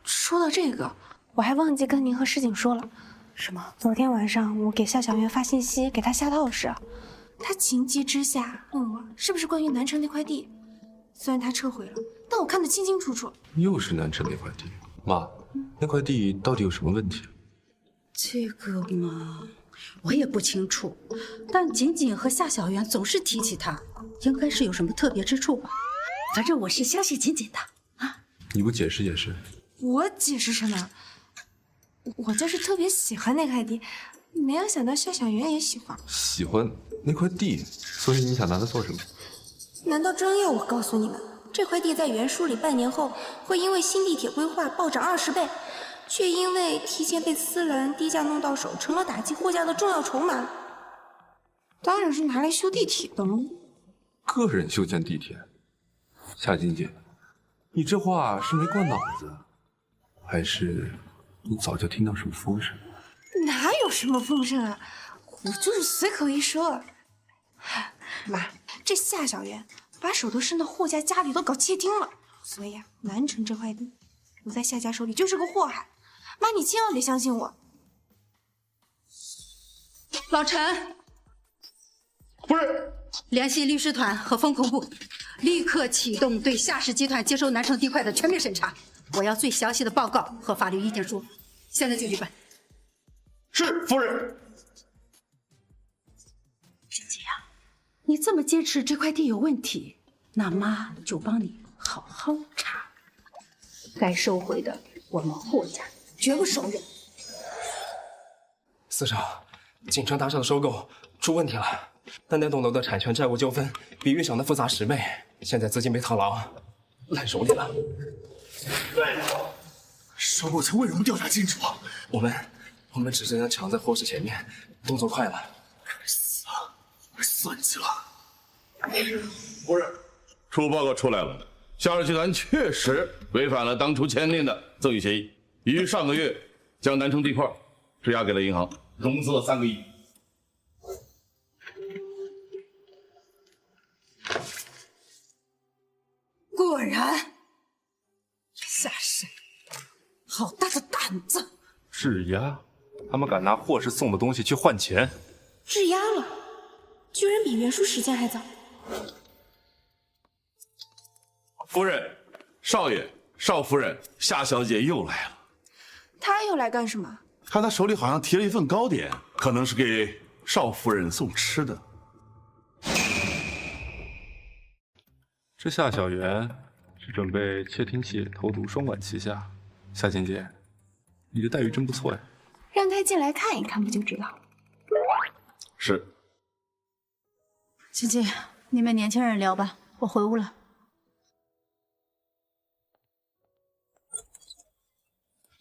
说到这个，我还忘记跟您和师景说了。什么？昨天晚上我给夏小媛发信息，给她下套时，她情急之下问我是不是关于南城那块地。虽然她撤回了，但我看得清清楚楚。又是南城那块地，妈，那块地到底有什么问题？这个嘛，我也不清楚，但锦锦和夏小媛总是提起他，应该是有什么特别之处吧。反正我是相信锦锦的。你不解释解释？我解释什么？我就是特别喜欢那块地，没有想到夏小媛也喜欢。喜欢那块地，所以你想拿它做什么？难道真要我告诉你们，这块地在原书里半年后会因为新地铁规划暴涨20倍，却因为提前被私人低价弄到手，成了打击货架的重要筹码？当然是拿来修地铁的喽。个人修建地铁？夏金姐，你这话是没过脑子，还是你早就听到什么风声？哪有什么风声啊，我就是随口一说。妈，这夏小媛把手都伸到霍家家里都搞窃听了，所以啊，南城这块地留在夏家手里就是个祸害。妈，你千万别相信我。老陈，夫人，联系律师团和风控部，立刻启动对夏氏集团接收南城地块的全面审查。我要最详细的报告和法律意见书，现在就去办。是夫人。姐姐呀，你这么坚持这块地有问题，那妈就帮你好好查，该收回的我们霍家绝不手软。司长，锦城大厦的收购出问题了，但那栋楼的产权债务纠纷比预想的复杂10倍，现在资金被套牢，烂手里了。对，收购前为什么调查清楚？我们只是想抢在霍氏前面，动作快了。死啊，算计了。夫人，初步报告出来了，夏氏集团确实违反了当初签订的赠与协议，于上个月将南城地块质押给了银行，融资了3个亿。果然，夏氏好大的胆子！质押？他们敢拿霍氏送的东西去换钱？质押了，居然比原书时间还早。夫人、少爷、少夫人、夏小姐又来了。他又来干什么？看他手里好像提了一份糕点，可能是给少夫人送吃的。这夏小媛是准备窃听器投毒双管齐下。夏姐姐，你的待遇真不错呀。让他进来看一看，不就知道了。是。姐姐，你们年轻人聊吧，我回屋了。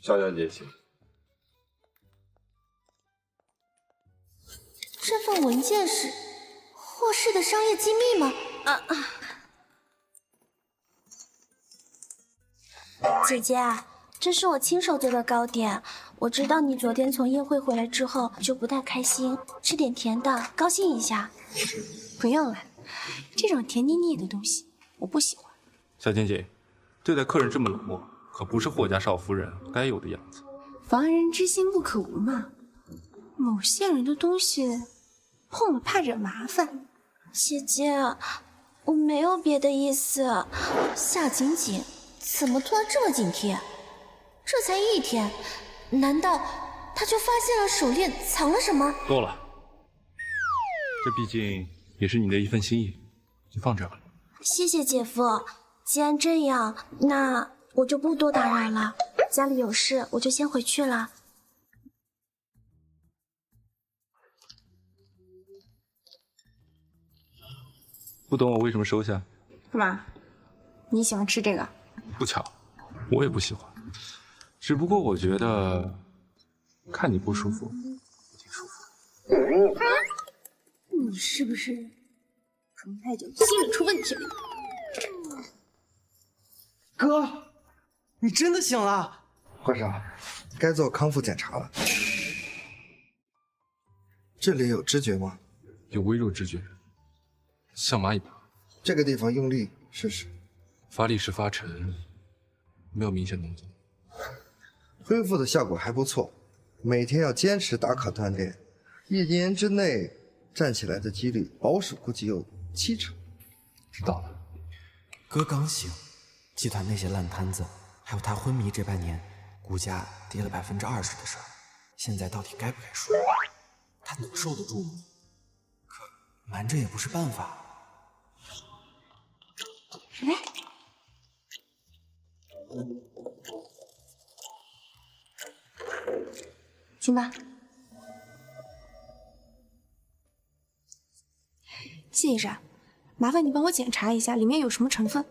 夏小姐，请。这份文件是霍氏的商业机密吗？姐姐，这是我亲手做的糕点。我知道你昨天从宴会回来之后就不太开心，吃点甜的，高兴一下。不用了，这种甜腻腻的东西我不喜欢。夏姐姐，对待客人这么冷漠，可不是霍家少夫人该有的样子。防人之心不可无嘛。某些人的东西碰了怕惹麻烦。姐姐，我没有别的意思。夏锦锦怎么突然这么警惕？这才1天，难道他就发现了手链藏了什么？够了，这毕竟也是你的一份心意，就放这吧。谢谢姐夫。既然这样，那我就不多打扰了。家里有事，我就先回去了。不懂我为什么收下？干嘛？你喜欢吃这个？不巧，我也不喜欢。只不过我觉得看你不舒服，挺舒服。你是不是装太久，心理出问题了？哥，你真的醒了？霍少，该做康复检查了。这里有知觉吗？有微弱知觉，像蚂蚁爬。这个地方用力试试。发力时发沉，没有明显动作。恢复的效果还不错，每天要坚持打卡锻炼，1年之内站起来的几率保守估计有70%。知道了。哥刚醒，集团那些烂摊子，还有他昏迷这半年，股价跌了20%的事儿，现在到底该不该说？他能受得住吗？可瞒着也不是办法。行吧，谢医生，麻烦你帮我检查一下里面有什么成分。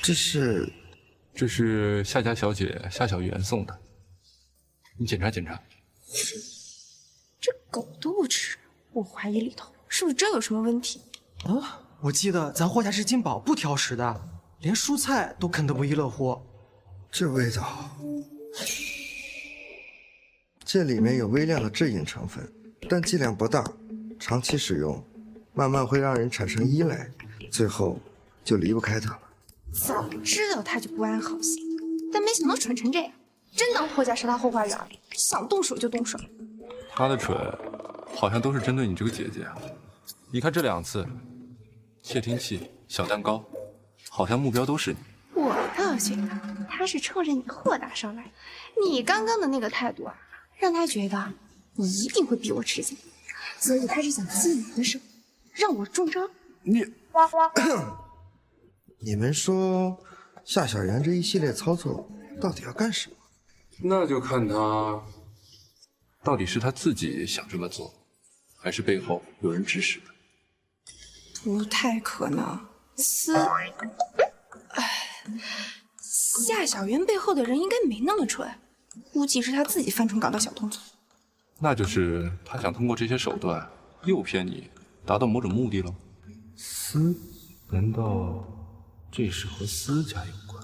这是夏家小姐夏小媛送的，你检查检查。这狗都不吃，我怀疑里头是不是真有什么问题？啊，我记得咱霍家是金宝不挑食的，连蔬菜都啃得不亦乐乎。这味道，这里面有微量的致瘾成分，但剂量不大，长期使用，慢慢会让人产生依赖，最后就离不开它了。早知道他就不安好心，但没想到蠢成这样，真当霍家是他后花园，想动手就动手。他的蠢，好像都是针对你这个姐姐啊。你看这2次，窃听器、小蛋糕，好像目标都是你。我倒觉得他是冲着你霍大少来，你刚刚的那个态度啊，让他觉得你一定会逼我吃惊，所以他是想激你的手，让我中招。你们说夏小媛这一系列操作到底要干什么？那就看他到底是他自己想这么做，还是背后有人指使的。不太可能，夏小媛背后的人应该没那么蠢，估计是他自己犯蠢搞到小动作。那就是他想通过这些手段诱骗你，达到某种目的喽。难道这是和私家有关？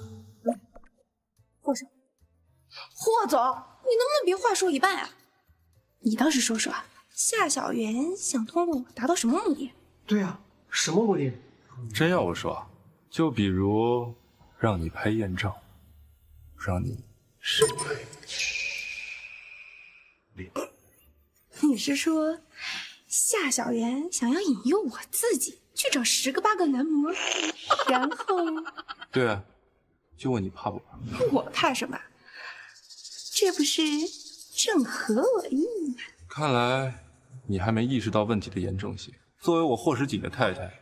霍总，霍总，你能不能别话说一半啊？你倒是说说，夏小媛想通过我达到什么目的？对啊，什么目的？真要我说，就比如让你拍艳照，让你审美。你是说夏小媛想要引诱我自己去找10个8个男模，然后？对啊，就问你怕不怕？我怕什么？这不是正合我意吗？看来你还没意识到问题的严重性。作为我霍时锦的太太，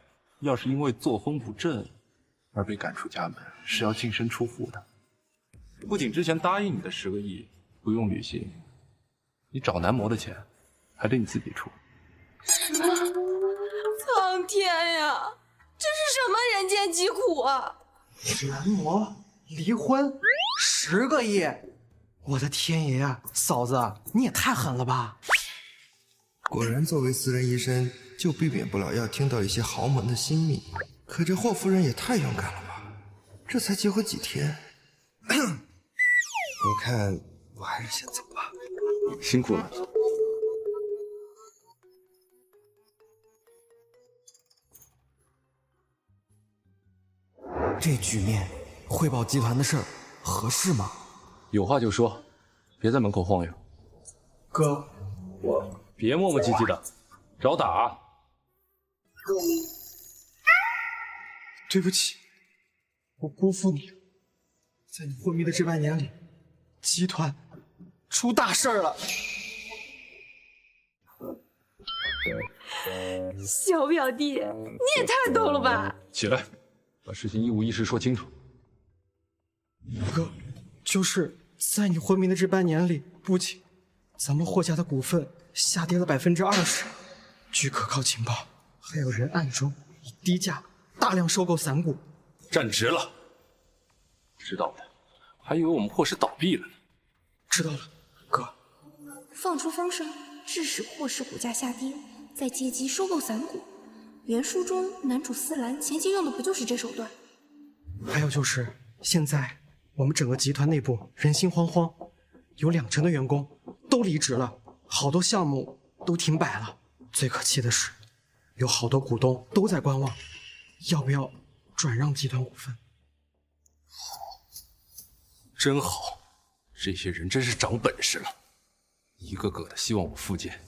要是因为作风不正而被赶出家门，是要净身出户的。不仅之前答应你的10个亿不用履行，你找男模的钱还得你自己出。什么？苍天呀，这是什么人间疾苦啊！男模离婚10个亿，我的天爷呀！嫂子，你也太狠了吧！果然，作为私人医生，就避免不了要听到一些豪门的心秘。可这霍夫人也太勇敢了吧！这才结婚几天，我看我还是先走吧。辛苦了。这局面，汇报集团的事儿合适吗？有话就说，别在门口晃悠。哥，别磨磨唧唧的，找打。对不起，我辜负你了。在你昏迷的这半年里，集团出大事儿了。小表弟，你也太逗了吧！起来，把事情一五一十说清楚。哥，就是在你昏迷的这半年里，不仅咱们霍家的股份下跌了20%，据可靠情报，还有人暗中以低价大量收购散股。站直了。知道的，还以为我们霍氏倒闭了呢。知道了，哥。放出风声，致使霍氏股价下跌，再借机收购散股。原书中男主思兰前期用的不就是这手段？还有就是现在我们整个集团内部人心惶惶，有20%的员工都离职了，好多项目都停摆了。最可气的是，有好多股东都在观望，要不要转让集团股份？真好，这些人真是长本事了，一个个的希望我复建，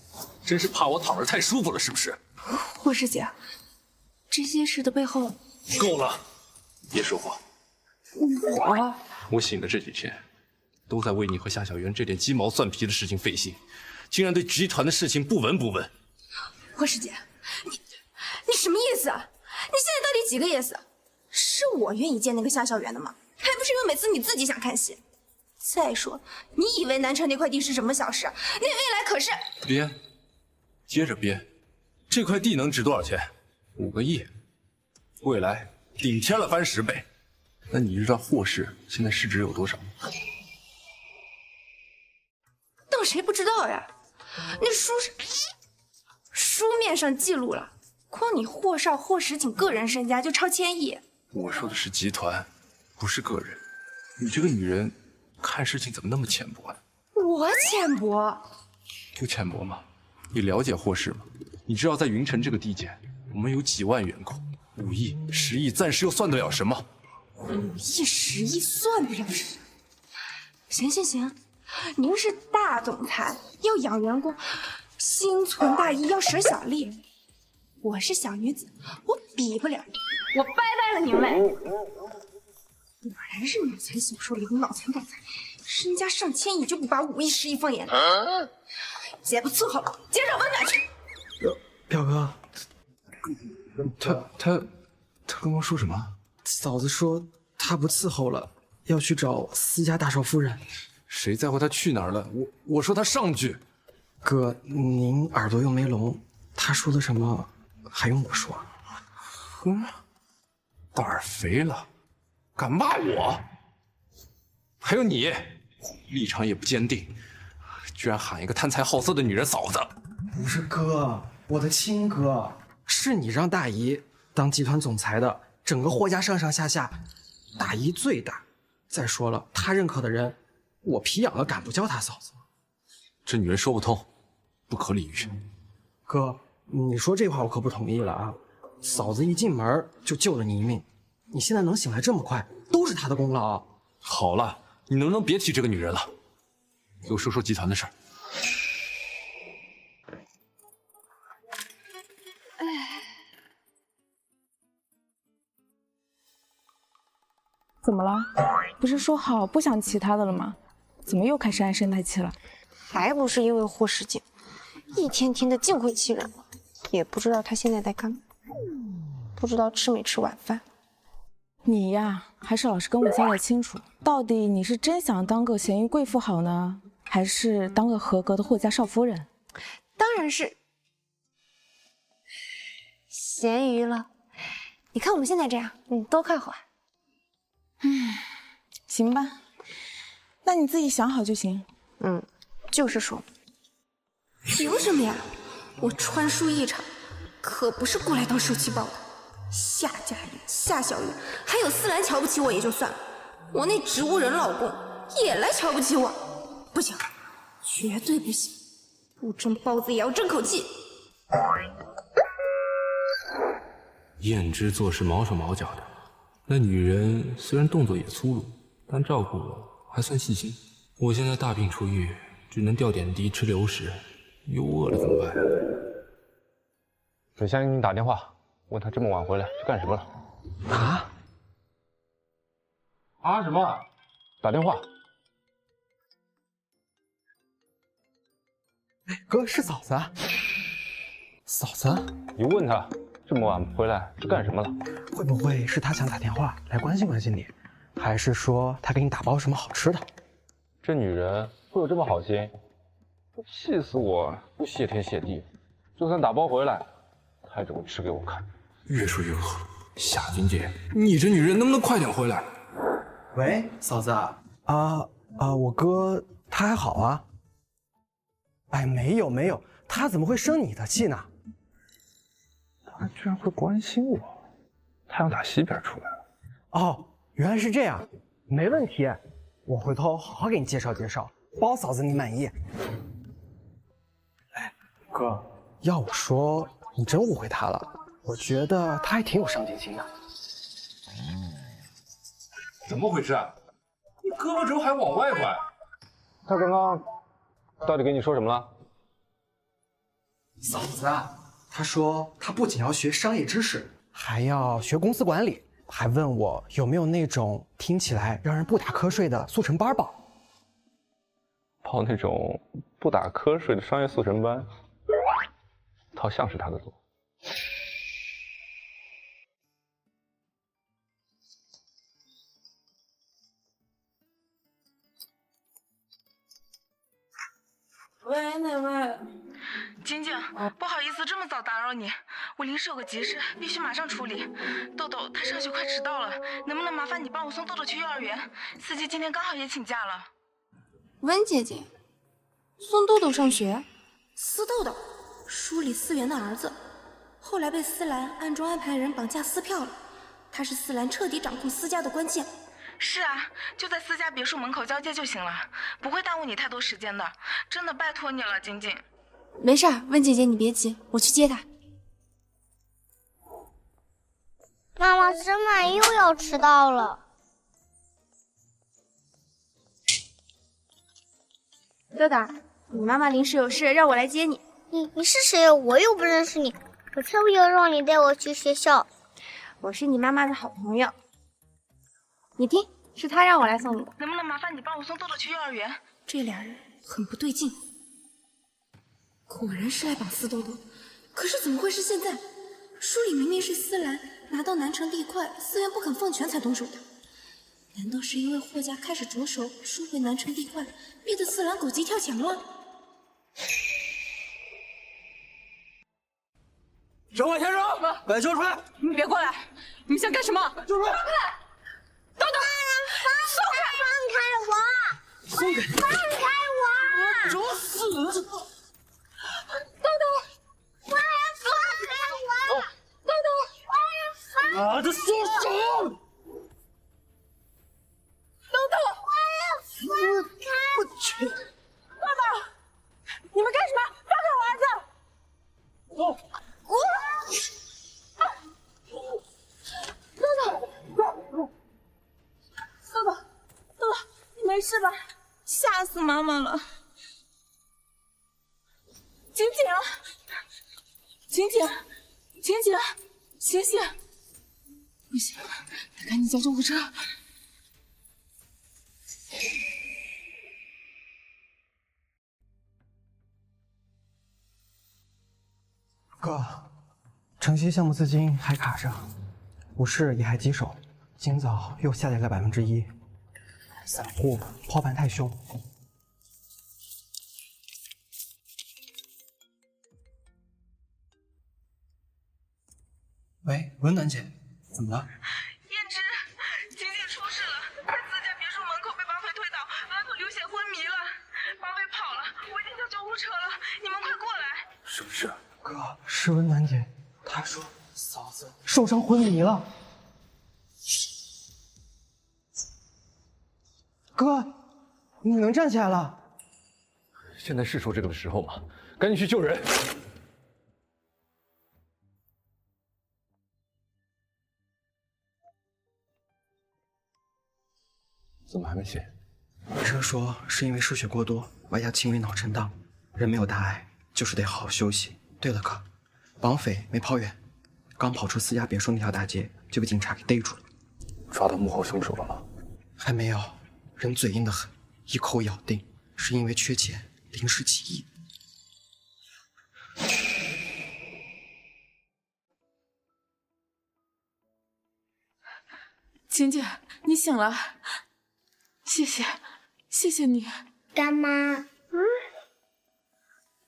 真是怕我躺着太舒服了，是不是？霍师姐，这些事的背后……够了，别说话。我醒的这几天，都在为你和夏小媛这点鸡毛蒜皮的事情费心，竟然对集团的事情不闻不问。霍师姐，你什么意思啊？你现在到底几个意思？是我愿意见那个夏小媛的吗？还不是因为每次你自己想看戏。再说，你以为南城那块地是什么小事？那未来可是……编，接着编。这块地能值多少钱？5个亿，未来顶天了翻10倍。那你知道霍氏现在市值有多少吗？当谁不知道呀？那书面上记录了，光你霍少、霍石锦个人身家就超1000亿。我说的是集团，不是个人。你这个女人看事情怎么那么浅薄呢？我浅薄？就浅薄吗？你了解霍氏吗？你知道在云城这个地界，我们有几万员工，5亿、10亿，暂时又算得了什么？5亿、10亿算不了什么。行，您是大总裁，要养员工，心存大义，要舍小利。我是小女子，我比不了，我拜拜了您嘞！果然是脑残小说里的脑残总裁，身家上千亿就不把5亿、10亿放眼里。姐不伺候了，接着温暖去。表哥，他刚刚说什么？嫂子说他不伺候了，要去找私家大少夫人。谁在乎他去哪儿了？我说他上去。哥，您耳朵又没聋，他说的什么还用我说？呵，胆儿肥了，敢骂我？还有你，立场也不坚定，居然喊一个贪财好色的女人嫂子。不是哥，我的亲哥，是你让大姨当集团总裁的，整个霍家上上下下，大姨最大。再说了，她认可的人，我皮痒了敢不叫她嫂子吗？这女人说不通，不可理喻。哥，你说这话我可不同意了啊！嫂子一进门就救了你一命，你现在能醒来这么快，都是她的功劳。好了，你能不能别提这个女人了？给我说说集团的事儿。怎么了？不是说好不想其他的了吗？怎么又开始唉声叹气了？还不是因为霍世锦，一天天的净会气人了。也不知道他现在在干嘛，不知道吃没吃晚饭。你呀，还是老实跟我交代清楚，到底你是真想当个咸鱼贵妇好呢，还是当个合格的霍家少夫人？当然是咸鱼了。你看我们现在这样，多快活啊！行吧，那你自己想好就行。就是说，凭什么呀？我穿书一场，可不是过来当受气包的。夏佳怡、夏小雨，还有思兰瞧不起我也就算了，我那植物人老公也来瞧不起我，不行，绝对不行！不蒸包子也要争口气。燕之做事毛手毛脚的，那女人虽然动作也粗鲁，但照顾我还算细心。我现在大病初愈，只能吊点滴吃流食，又饿了怎么办？水香给你打电话，问他这么晚回来是干什么了？啊什么？打电话。哥，是嫂子啊。嫂子，你问他这么晚回来是干什么了？会不会是他想打电话来关心关心你，还是说他给你打包什么好吃的？这女人会有这么好心？气死我！不谢天谢地，就算打包回来，她也只会吃给我看。越说越恶。夏金姐，你这女人能不能快点回来？喂，嫂子我哥他还好啊。哎，没有，他怎么会生你的气呢？他居然会关心我，太阳打西边出来了。哦，原来是这样，没问题，我回头好好给你介绍介绍，包嫂子你满意。哎，哥，要我说，你真误会他了。我觉得他还挺有上进心的。怎么回事？你胳膊肘还往外拐？他刚刚到底跟你说什么了？嫂子啊，他说他不仅要学商业知识，还要学公司管理，还问我有没有那种听起来让人不打瞌睡的速成班报。报那种不打瞌睡的商业速成班，好像是他的路。喂，哪位？晶晶，不好意思这么早打扰你，我临时有个急事，必须马上处理。豆豆他上学快迟到了，能不能麻烦你帮我送豆豆去幼儿园？司机今天刚好也请假了。温姐姐，送豆豆上学？司豆豆，书里思源的儿子，后来被思兰暗中安排人绑架撕票了。他是思兰彻底掌控思家的关键。是啊，就在思家别墅门口交接就行了，不会耽误你太多时间的。真的拜托你了，晶晶。没事，温姐姐你别急，我去接他。妈妈，申满又要迟到了。豆豆，你妈妈临时有事，让我来接你。你是谁？我又不认识你，我才不要让你带我去学校。我是你妈妈的好朋友。你听，是她让我来送你的。能不能麻烦你帮我送豆豆去幼儿园？这俩人很不对劲，果然是来绑司豆豆，可是怎么会是现在？书里明明是思兰拿到南城地块，思源不肯放权才动手的。难道是因为霍家开始着手收回南城地块，逼得思兰狗急跳墙了？手往前扔，把他揪出来！你别过来！你们想干什么？揪出来！豆豆，放开我！放开我！找死！豆豆，我也放开我！豆豆，我也放！妈的，松手！豆豆，我也放开！我去！豆豆，你们干什么？放开我儿子！走！豆豆，你没事吧？吓死妈妈了！晶晶，醒醒！不行，得赶紧叫救护车。哥，城西项目资金还卡着，股市也还棘手，今早又下跌了1%，散户抛盘太凶。喂，文暖姐，怎么了？燕之，晶晶出事了，在思家别墅门口被绑匪推倒，额头流血昏迷了，绑匪跑了，我已经叫救护车了，你们快过来！什么事？哥，是文暖姐，她说嫂子受伤昏迷了。哥，你能站起来了？现在是说这个的时候吗？赶紧去救人！怎么还没醒？医生说是因为失血过多，外加轻微脑震荡，人没有大碍，就是得好好休息。对了，哥，绑匪没跑远，刚跑出思家别墅那条大街就被警察给逮住了。抓到幕后凶手了吗？还没有，人嘴硬得很，一口咬定是因为缺钱临时起意。晴姐，你醒了，谢谢你，干妈。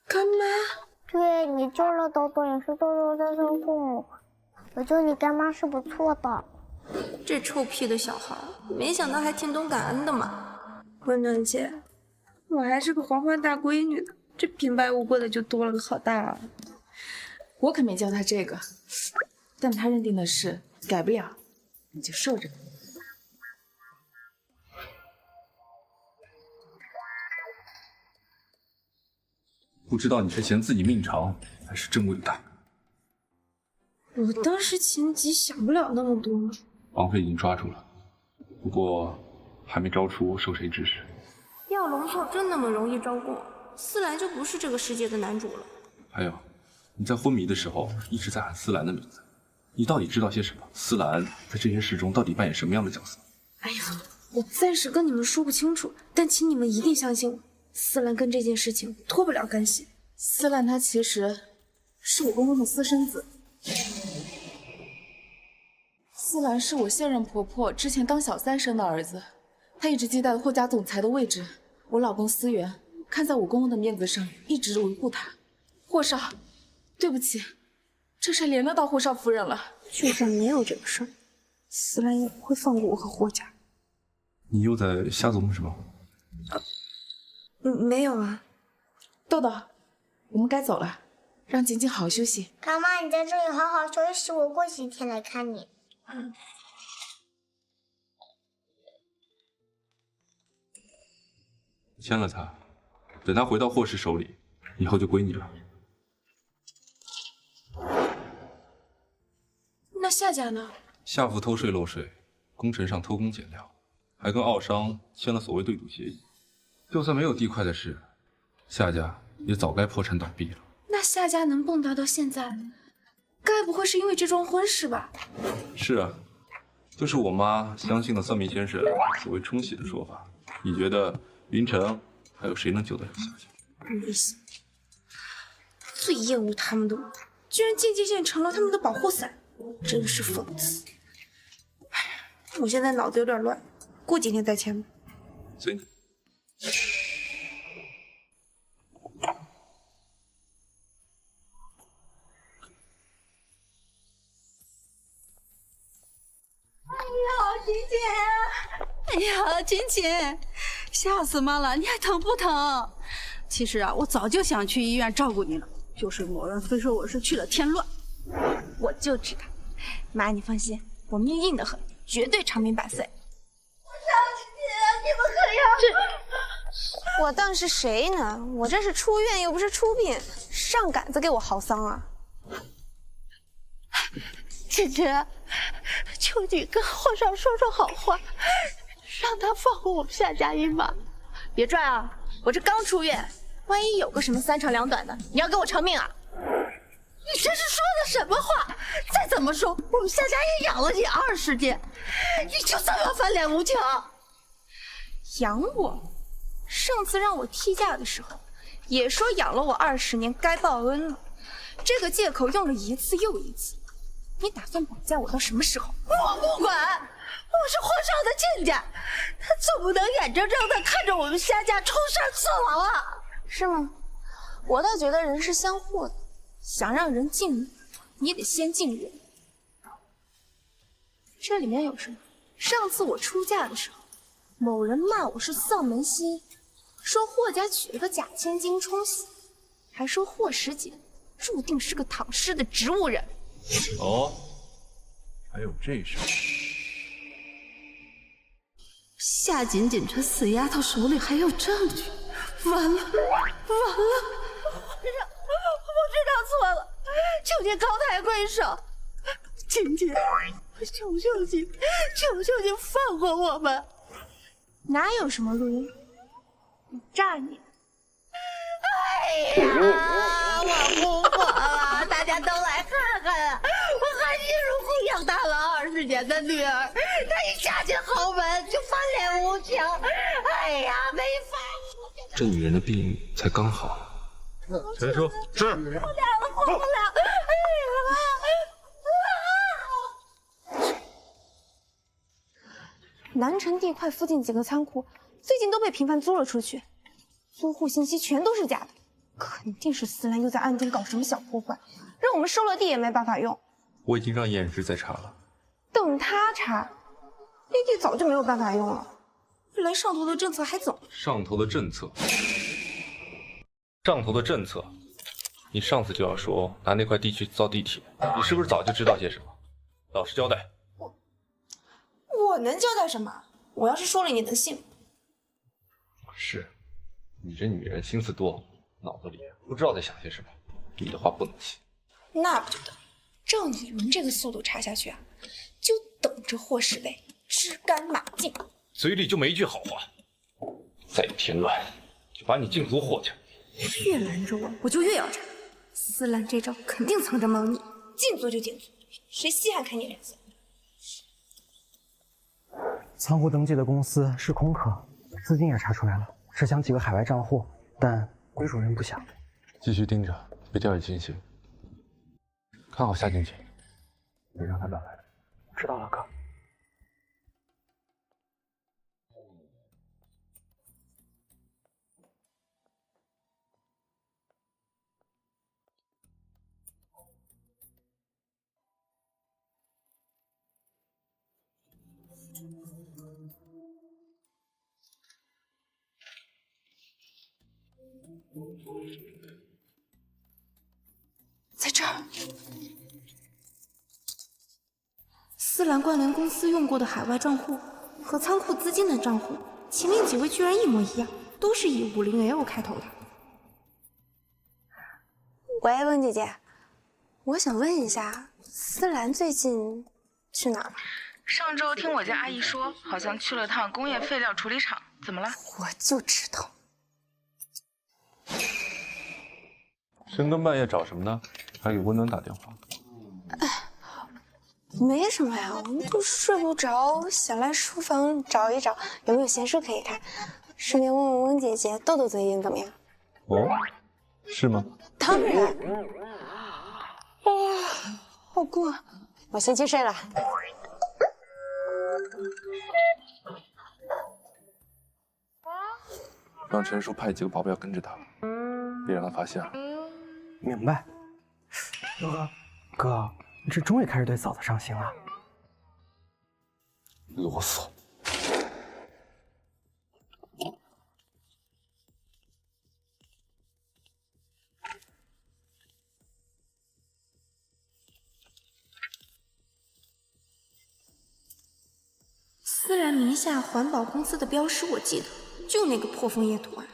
干妈。对，你救了豆豆，也是豆豆的生父母，我救你干妈是不错的。这臭屁的小孩，没想到还挺懂感恩的嘛。温暖姐，我还是个黄花大闺女呢，这平白无故的就多了个好大儿。我可没教他这个，但他认定的事改不了，你就受着。不知道你是嫌自己命长，还是真伟大。我当时情急想不了那么多。王妃已经抓住了，不过还没招出受谁指使。要龙凤真那么容易招供，思兰就不是这个世界的男主了。还有，你在昏迷的时候一直在喊思兰的名字，你到底知道些什么？思兰在这件事中到底扮演什么样的角色？哎呀，我暂时跟你们说不清楚，但请你们一定相信我，思兰跟这件事情脱不了干系。思兰她其实是我公公的私生子。思兰是我现任婆婆之前当小三生的儿子，她一直期待霍家总裁的位置。我老公思源看在我公公的面子上，一直维护他。霍少，对不起，这事连累到霍少夫人了。就算没有这个事儿，思兰也不会放过我和霍家。你又在瞎琢磨什么？没有啊。豆豆，我们该走了，让晶晶好好休息。干妈，你在这里好好休息，我过几天来看你。签了他，等他回到霍氏手里，以后就归你了。那夏家呢？夏父偷税漏税，工程上偷工减料，还跟奥商签了所谓对赌协议。就算没有地块的事，夏家也早该破产倒闭了。那夏家能蹦跶到现在，该不会是因为这桩婚事吧？是啊，就是我妈相信了算命先生所谓冲喜的说法。你觉得云城还有谁能救得了夏家？没戏！最厌恶他们的我，居然渐渐成了他们的保护伞，真是讽刺。哎，我现在脑子有点乱，过几天再签吧。随你。哎呀，琴琴，吓死妈了！你还疼不疼？其实啊，我早就想去医院照顾你了，就是某人非说我是去了添乱。我就知道，妈你放心，我命硬得很，绝对长命百岁。你们可要我当是谁呢？我这是出院又不是出殡，上杆子给我嚎丧啊！姐姐，求你跟皇上说说好话，让他放过我们夏家一马。别拽啊！我这刚出院，万一有个什么三长两短的，你要给我偿命啊！你这是说的什么话？再怎么说，我们夏家也养了你20年，你就这么翻脸无情？养我？上次让我替嫁的时候，也说养了我20年，该报恩了。这个借口用了一次又一次。你打算绑架我到什么时候？我不管，我是皇上的亲家，他总不能眼睁睁的看着我们夏家冲上刺亡啊！是吗？我倒觉得人是相互的，想让人敬你，你得先敬人。这里面有什么？上次我出嫁的时候，某人骂我是丧门星，说霍家娶了个假千金冲喜，还说霍师姐注定是个躺尸的植物人。哦，还有这事。夏锦锦这死丫头手里还有证据，完了完了！我知道错了，求你高抬贵手，锦锦，求求你，求求你放过我们！哪有什么录音？我炸你！哎呀，我不活了！大家都来看看，我含辛茹苦养大了20年的女儿，她一嫁进豪门就翻脸无情，哎呀，没法！这女人的病才刚好。陈叔是。活不了了，活不了！哎呀！南城地块附近几个仓库最近都被频繁租了出去，租户信息全都是假的，肯定是思兰又在暗中搞什么小破坏，让我们收了地也没办法用。我已经让验尸在查了，等他查，那地早就没有办法用了。未来上头的政策还早。上头的政策，上头的政策，你上次就要说拿那块地去造地铁，你是不是早就知道些什么？老实交代。我能交代什么？我要是说了，你能信吗？是，你这女人心思多，脑子里不知道在想些什么。你的话不能信。那不就得了？照你们这个速度查下去啊，就等着霍侍卫知干马净，嘴里就没一句好话。再添乱，就把你禁足霍家。越拦着我，我就越要查。思兰这招肯定藏着猫腻，禁足就禁足，谁稀罕看你脸色？仓库登记的公司是空壳，资金也查出来了，是想几个海外账户，但归属人不详。继续盯着，别掉以轻心。看好夏静静，别让她乱来。知道了，哥。在这儿，思兰关联公司用过的海外账户和仓库资金的账户，前面几位居然一模一样，都是以50L 开头的。喂，温姐姐，我想问一下，思兰最近去哪儿了？上周听我家阿姨说，好像去了趟工业废料处理厂，怎么了？我就知道。深更半夜找什么呢？还给温暖打电话？没什么呀，我都睡不着，想来书房找一找有没有闲书可以看，顺便问问温姐姐豆豆最近怎么样？哦，是吗？当然。哇，好困，我先去睡了。让陈叔派几个保镖跟着他，别让他发现了。明白。哥，你这终于开始对嫂子上心了。啰嗦。思然名下环保公司的标识我记得，就那个破枫叶图案。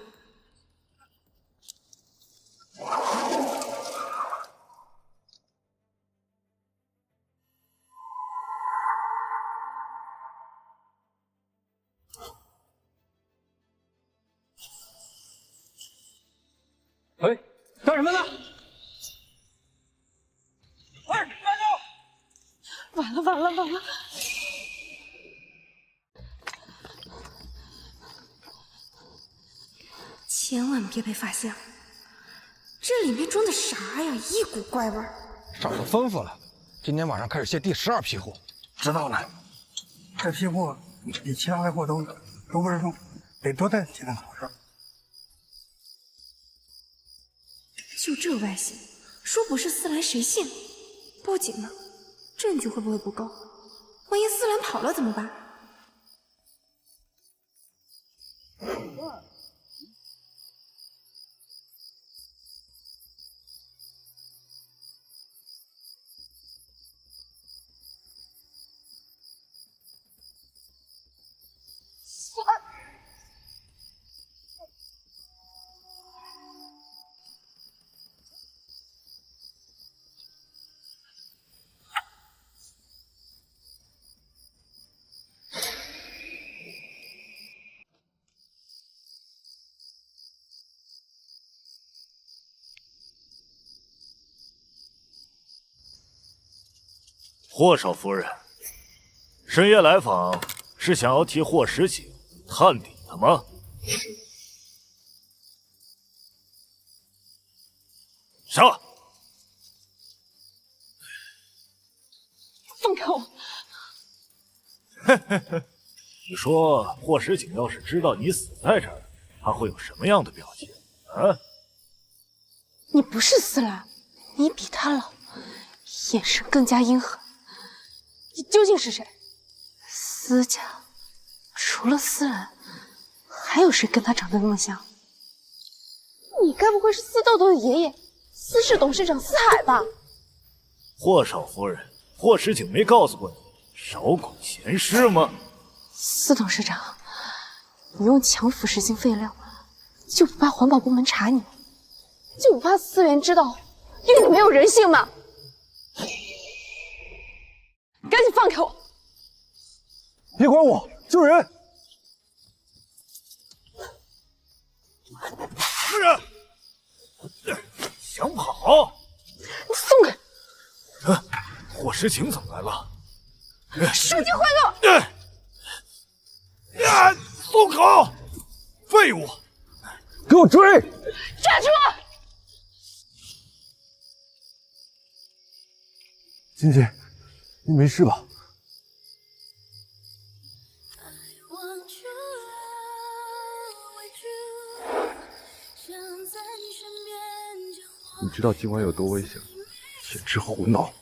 哎，干什么呢？哎，慢着！完了！千万别被发现了，这里面装的啥呀？一股怪味儿。少子吩咐了，今天晚上开始卸第12批货。知道了，这批货比其他的货都不是重，得多带几担好事。就这外形，说不是思兰谁信？报警呢？证据会不会不够？万一思兰跑了怎么办？霍少夫人，深夜来访是想要替霍石井探底的吗？上！放开我！你说霍石井要是知道你死在这儿，他会有什么样的表情？啊？你不是思兰，你比他老，眼神更加阴狠。你究竟是谁？思家除了思兰，还有谁跟他长得那么像？你该不会是思豆豆的爷爷，思氏董事长思海吧？霍少夫人，霍石井没告诉过你少管闲事吗？司董事长，你用强腐蚀性废料，就不怕环保部门查你？就不怕思源知道，对你没有人性吗？赶紧放开我！别管我，救人！夫人，想跑？你松开！霍时晴怎么来了？手机坏了！松口！废物！给我追！站住！金姐，你没事吧？你知道今晚有多危险，简直胡闹！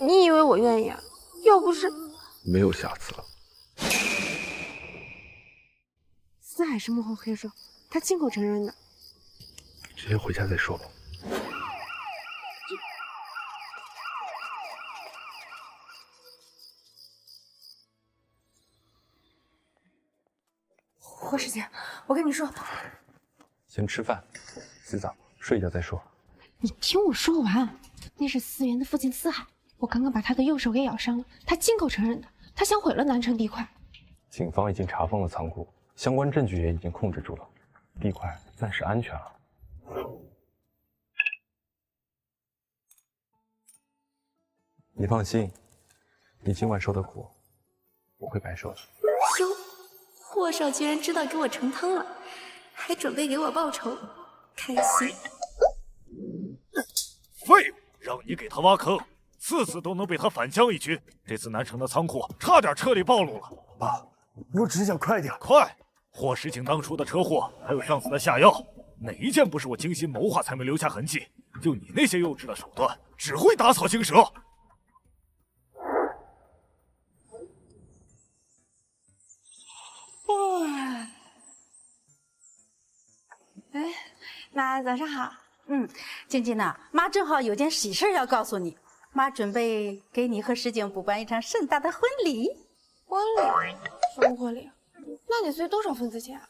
你以为我愿意啊？要不是没有下次了。思海是幕后黑手，他亲口承认的。直接回家再说吧。霍时晴，我跟你说，先吃饭、洗澡、睡一觉再说。你听我说完。那是思源的父亲思海，我刚刚把他的右手给咬伤了，他亲口承认的。他想毁了南城地块。警方已经查封了仓库，相关证据也已经控制住了，地块暂时安全了。你放心，你今晚受的苦，我会白受的。哟，霍少居然知道给我盛汤了，还准备给我报仇，开心。废物，让你给他挖坑，次次都能被他反将一军。这次南城的仓库差点彻底暴露了。爸，我只想快点。快！霍时晴当初的车祸，还有上次的下药，哪一件不是我精心谋划才没留下痕迹？就你那些幼稚的手段，只会打草惊蛇。哇！哎，妈，早上好。静静呐，妈正好有件喜事要告诉你，妈准备给你和石景补办一场盛大的婚礼。婚礼？什么婚礼？那得随多少份子钱啊？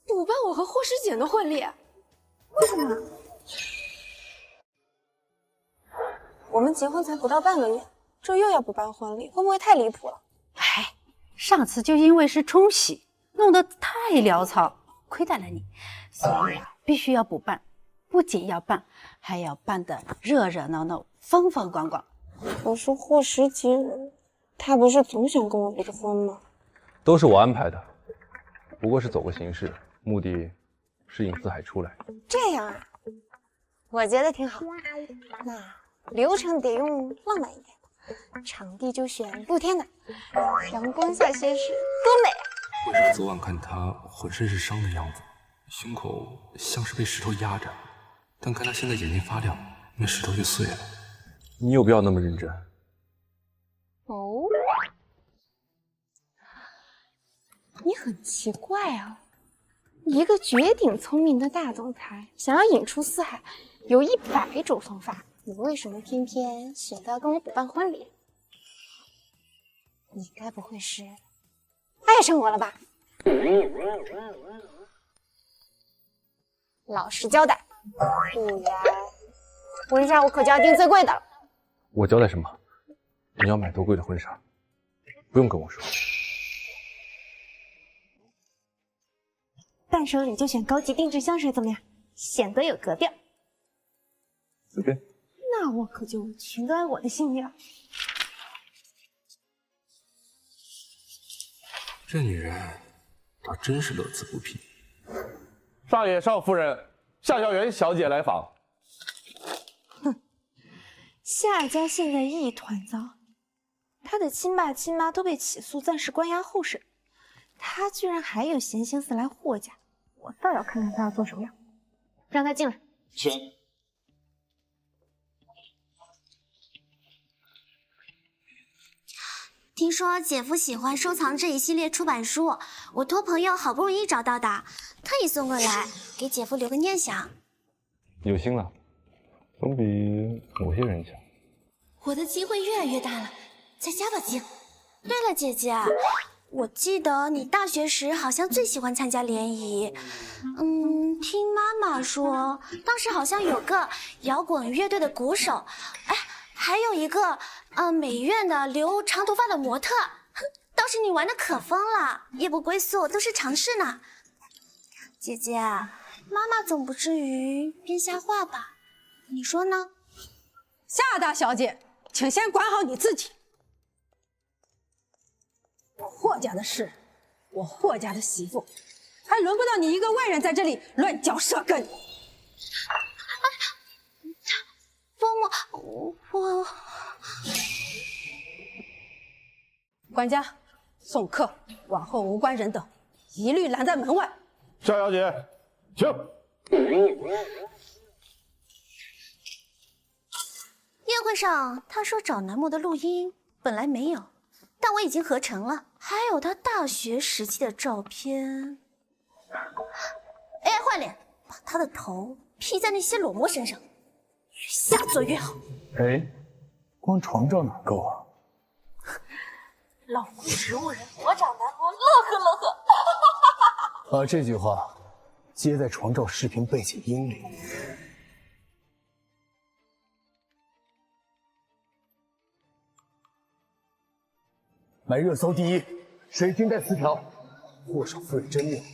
补办我和霍时锦的婚礼？为什么？我们结婚才不到半个月，这又要补办婚礼，会不会太离谱了？哎，上次就因为是冲喜，弄得太潦草，亏待了你，所以啊，必须要补办。不仅要办，还要办得热热闹闹、风风光光。可是霍时锦，他不是总想跟我离婚吗？都是我安排的，不过是走个形式，目的是引思海出来。这样啊，我觉得挺好。那流程得用浪漫一点的，场地就选露天的，阳光下些时多美啊！为什么昨晚看他浑身是伤的样子，胸口像是被石头压着，但看他现在眼睛发亮，那石头就碎了。你有必要那么认真？哦，你很奇怪啊，一个绝顶聪明的大总裁，想要引出四海，有100种方法，你为什么偏偏选择跟我补办婚礼？你该不会是爱上我了吧？老实交代，不然婚纱我可就要订最贵的了。我交代什么？你要买多贵的婚纱？不用跟我说。伴手礼就选高级定制香水怎么样？显得有格调。随便。那我可就全都按我的心意了。这女人倒真是乐此不疲。少爷、少夫人，夏小媛小姐来访。夏家现在一团糟，他的亲爸亲妈都被起诉，暂时关押候审，他居然还有闲心思来霍家，我倒要看看他要做什么样。让他进来。请。听说姐夫喜欢收藏这一系列出版书，我托朋友好不容易找到的，特意送过来，给姐夫留个念想。有心了，总比某些人强。我的机会越来越大了，再加把劲。对了，姐姐，我记得你大学时好像最喜欢参加联谊。听妈妈说，当时好像有个摇滚乐队的鼓手，哎，还有一个美院的留长头发的模特。当时你玩的可疯了，夜不归宿都是常事呢。姐姐，妈妈总不至于编瞎话吧？你说呢？夏大小姐，请先管好你自己。我霍家的事，我霍家的媳妇，还轮不到你一个外人在这里乱嚼舌根。嬷嬷，我管家，送客，往后无关人等，一律拦在门外。夏小姐，请。宴会上他说找男模的录音本来没有，但我已经合成了，还有他大学时期的照片。AI 换脸，把他的头 P 在那些裸模身上，越下作越好。哎，光床照哪够啊？老公植物人，我找男模，乐呵乐呵。把这句话接在床照视频背景音里。买热搜第一，水晶带词条，霍少夫人真面目，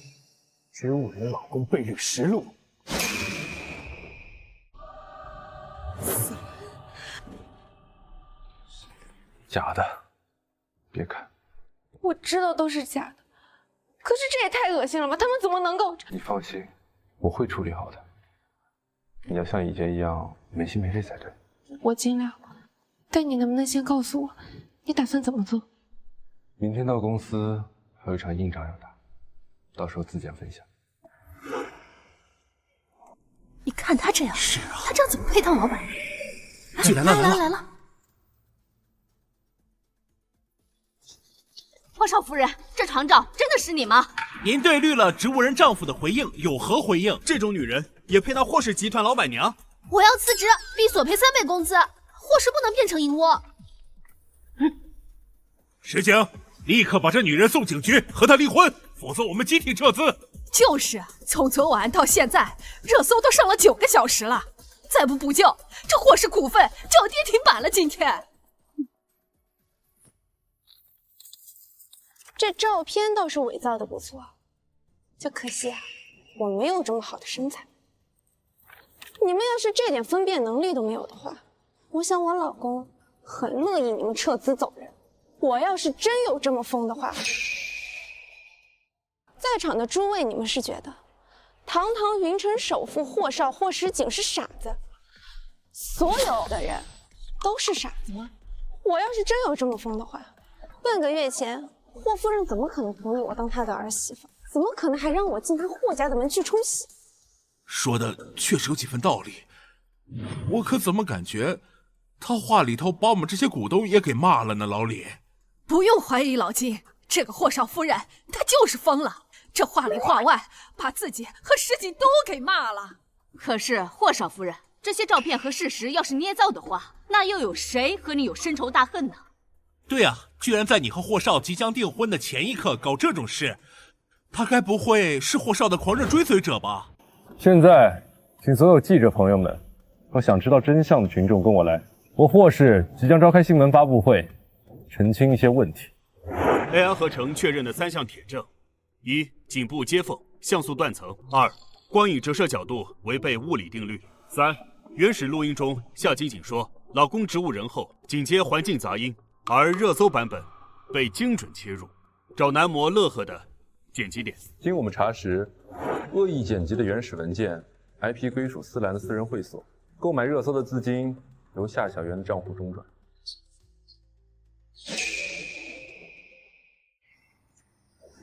植物人老公被绿实录。假的，别看。我知道都是假的，可是这也太恶心了吧！他们怎么能够……你放心，我会处理好的。你要像以前一样没心没肺才对。我尽量，但你能不能先告诉我，你打算怎么做？明天到公司还有一场硬仗要打，到时候自见分晓。你看他这样，是啊，他这样怎么配当老板？来了！霍少夫人，这床照真的是你吗？您对绿了植物人丈夫的回应有何回应？这种女人也配当霍氏集团老板娘？我要辞职，并索赔3倍工资。霍氏不能变成淫窝。石井，立刻把这女人送警局，和她离婚，否则我们集体撤资。就是，从昨晚到现在，热搜都上了9个小时了，再不补救，这霍氏股份就要跌停板了。今天，这照片倒是伪造的不错，就可惜啊，我没有这么好的身材。你们要是这点分辨能力都没有的话，我想我老公很乐意你们撤资走人。我要是真有这么疯的话，在场的诸位，你们是觉得堂堂云城首富霍少、霍石景是傻子，所有的人都是傻子吗？我要是真有这么疯的话，半个月前霍夫人怎么可能同意我当她的儿媳妇？怎么可能还让我进她霍家的门去冲洗？说的确实有几分道理，我可怎么感觉他话里头把我们这些股东也给骂了呢？老李，不用怀疑老金，这个霍少夫人她就是疯了，这话里话外把自己和石井都给骂了。可是霍少夫人，这些照片和事实要是捏造的话，那又有谁和你有深仇大恨呢？对啊，居然在你和霍少即将订婚的前一刻搞这种事，他该不会是霍少的狂热追随者吧？现在，请所有记者朋友们和想知道真相的群众跟我来，我霍氏即将召开新闻发布会，澄清一些问题。AI 合成确认的3项铁证：1. 颈部接缝，像素断层；2. 光影折射角度违背物理定律；3. 原始录音中夏仅仅说老公植物人后紧接环境杂音，而热搜版本被精准切入，找男模乐呵的剪辑点。经我们查实，恶意剪辑的原始文件 IP 归属思兰的私人会所，购买热搜的资金由夏小媛的账户中转。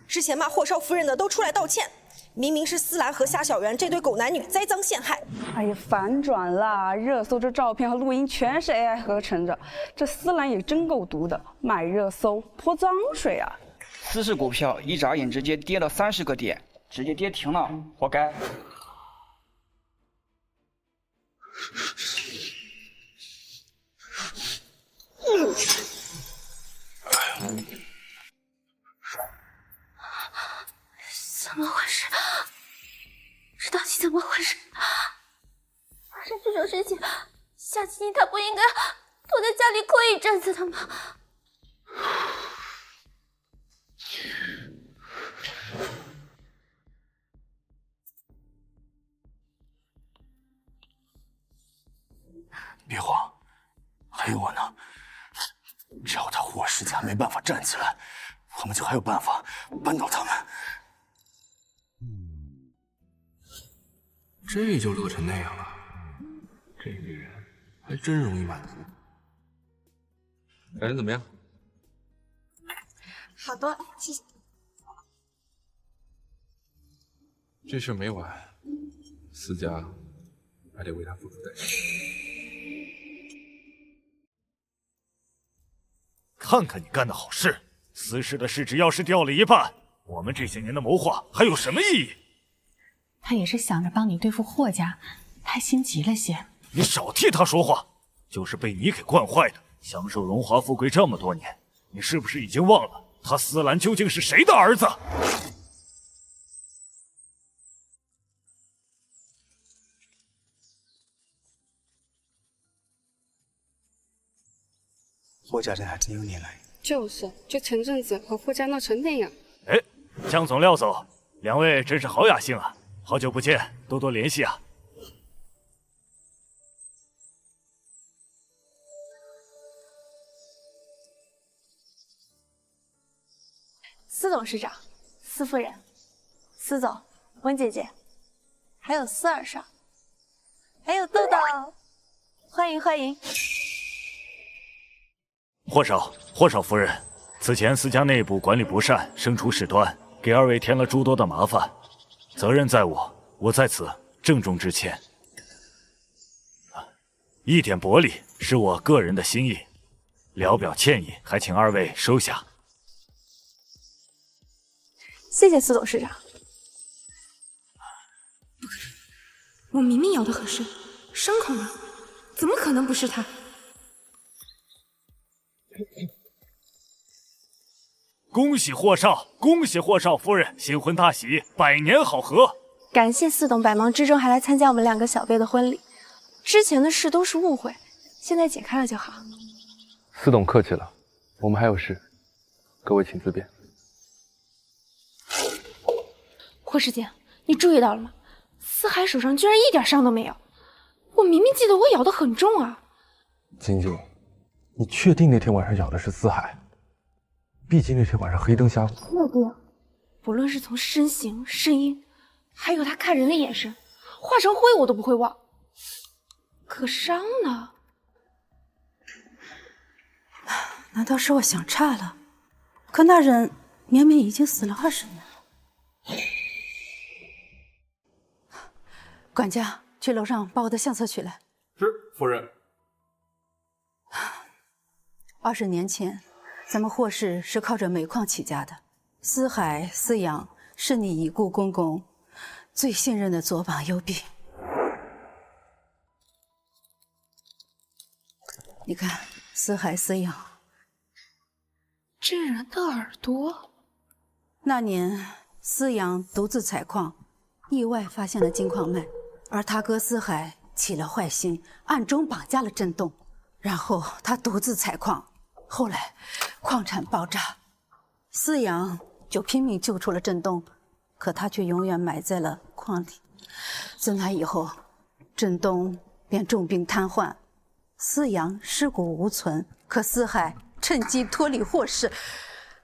之前骂霍少夫人的都出来道歉，明明是思兰和夏小媛这对狗男女栽赃陷害。哎呀，反转啦！热搜这照片和录音全是 AI 合成的，这思兰也真够毒的，买热搜泼脏水啊！思氏股票一眨眼直接跌了30个点，直接跌停了，活该。事情，夏青青她不应该躲在家里哭一阵子的吗？别慌，还有我呢。只要他霍氏家没办法站起来，我们就还有办法扳倒他们。这就乐成那样了，这女人还真容易满足。感觉怎么样？好多，谢谢。这事没完，思佳还得为他付出代价。看看你干的好事，司氏的市值要是掉了一半，我们这些年的谋划还有什么意义？他也是想着帮你对付霍家，太心急了些。你少替他说话，就是被你给惯坏的。享受荣华富贵这么多年，你是不是已经忘了他思兰究竟是谁的儿子？霍家人还真有你来。就是，就前阵子和霍家闹成那样。哎，江总、廖总，两位真是好雅兴啊！好久不见，多多联系啊！司董事长、司夫人、司总、温姐姐，还有司二少，还有豆豆，欢迎欢迎！霍少夫人，此前司家内部管理不善，生出事端，给二位添了诸多的麻烦，责任在我在此郑重致歉。一点薄礼是我个人的心意，聊表歉意，还请二位收下。谢谢司董事长。我明明咬得很深，伤口呢？怎么可能不是他？恭喜霍少夫人新婚大喜，百年好合！感谢司董百忙之中还来参加我们两个小辈的婚礼，之前的事都是误会，现在解开了就好。司董客气了，我们还有事，各位请自便。霍师姐，你注意到了吗？思海手上居然一点伤都没有，我明明记得我咬得很重啊。晶晶，你确定那天晚上咬的是思海？毕竟那天晚上黑灯瞎火。确定。不论是从身形、声音，还有他看人的眼神，化成灰我都不会忘。可伤呢？难道是我想差了？可那人明明已经死了20年了。管家，去楼上把我的相册取来。是，夫人。 20年前，咱们霍氏是靠着煤矿起家的。思海、思阳是你已故公公最信任的左膀右臂。你看，思海、思阳，这人的耳朵。那年，思阳独自采矿，意外发现了金矿脉，而他哥思海起了坏心，暗中绑架了郑栋，然后他独自采矿。 后来，矿产爆炸，思阳就拼命救出了郑栋，可他却永远埋在了矿里。自那以后，郑栋便重病瘫痪，思阳尸骨无存。可思海趁机脱离霍氏，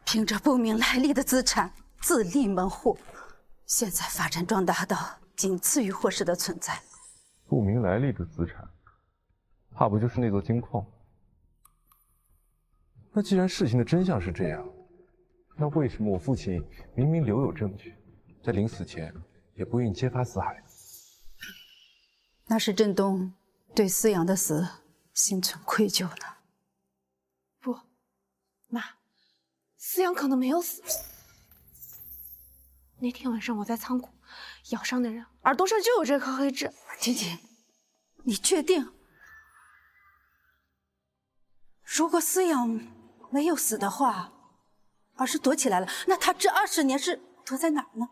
凭着不明来历的资产自立门户，现在发展壮大到仅次于霍氏的存在。不明来历的资产，怕不就是那座金矿？ 那既然事情的真相是这样，那为什么我父亲明明留有证据，在临死前也不愿意揭发思海？那是郑东对思阳的死心存愧疚呢。不，妈，思阳可能没有死。那天晚上我在仓库，咬伤的人耳朵上就有这颗黑痣。婷婷，你确定？如果思阳 没有死的话，而是躲起来了，那他这20年是躲在哪儿呢？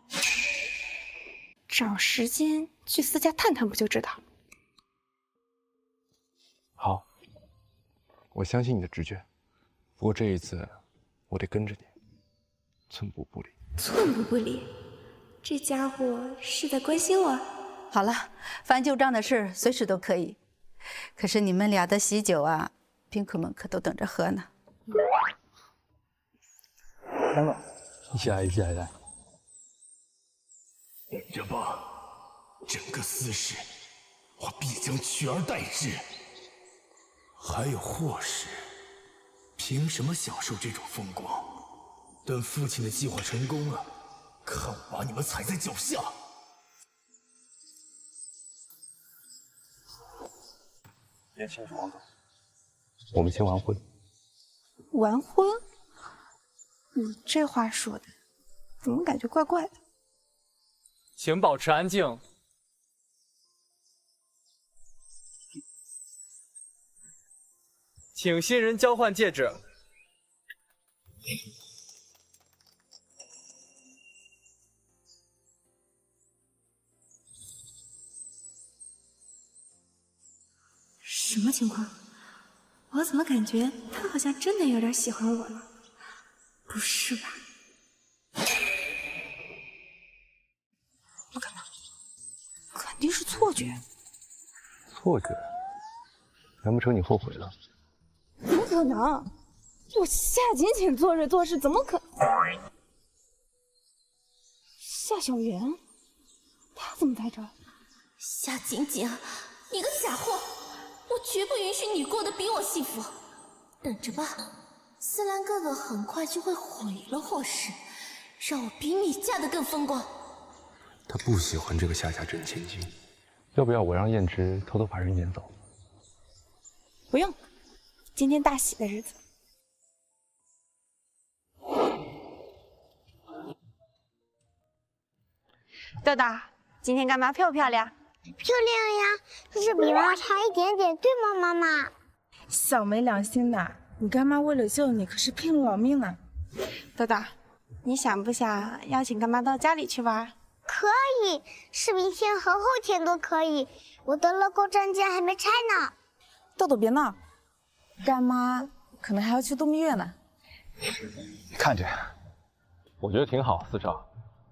找时间去思家探探不就知道了。好，我相信你的直觉。不过这一次，我得跟着你，寸步不离。寸步不离，这家伙是在关心我。好了，翻旧账的事随时都可以。可是你们俩的喜酒啊，宾客们可都等着喝呢。来吧，一起来，一起来，来。等着吧，整个司氏，我必将取而代之。还有霍氏，凭什么享受这种风光？等父亲的计划成功了，看我把你们踩在脚下！年轻的王总，我们先完婚。完婚？你这话说的，怎么感觉怪怪的？请保持安静。请新人交换戒指。什么情况？我怎么感觉他好像真的有点喜欢我了？不是吧？我干嘛？肯定是错觉。错觉？难不成你后悔了？怎么可能？我夏锦锦做人做事怎么可？夏小媛，她怎么在这儿？夏锦锦，你个假货！我绝不允许你过得比我幸福。等着吧，思兰哥哥很快就会毁了霍氏，让我比你嫁得更风光。他不喜欢这个夏家镇千金，要不要我让燕之偷偷把人撵走？不用，今天大喜的日子。豆豆，今天干嘛漂不漂亮？漂亮呀，就是比妈妈差一点点，对吗，妈妈？小没良心的，你干妈为了救你可是拼了老命呢。豆豆，你想不想邀请干妈到家里去玩？可以，是明天和后天都可以。我的乐高战舰还没拆呢。豆豆别闹，干妈可能还要去度蜜月呢。你看着，我觉得挺好，司少。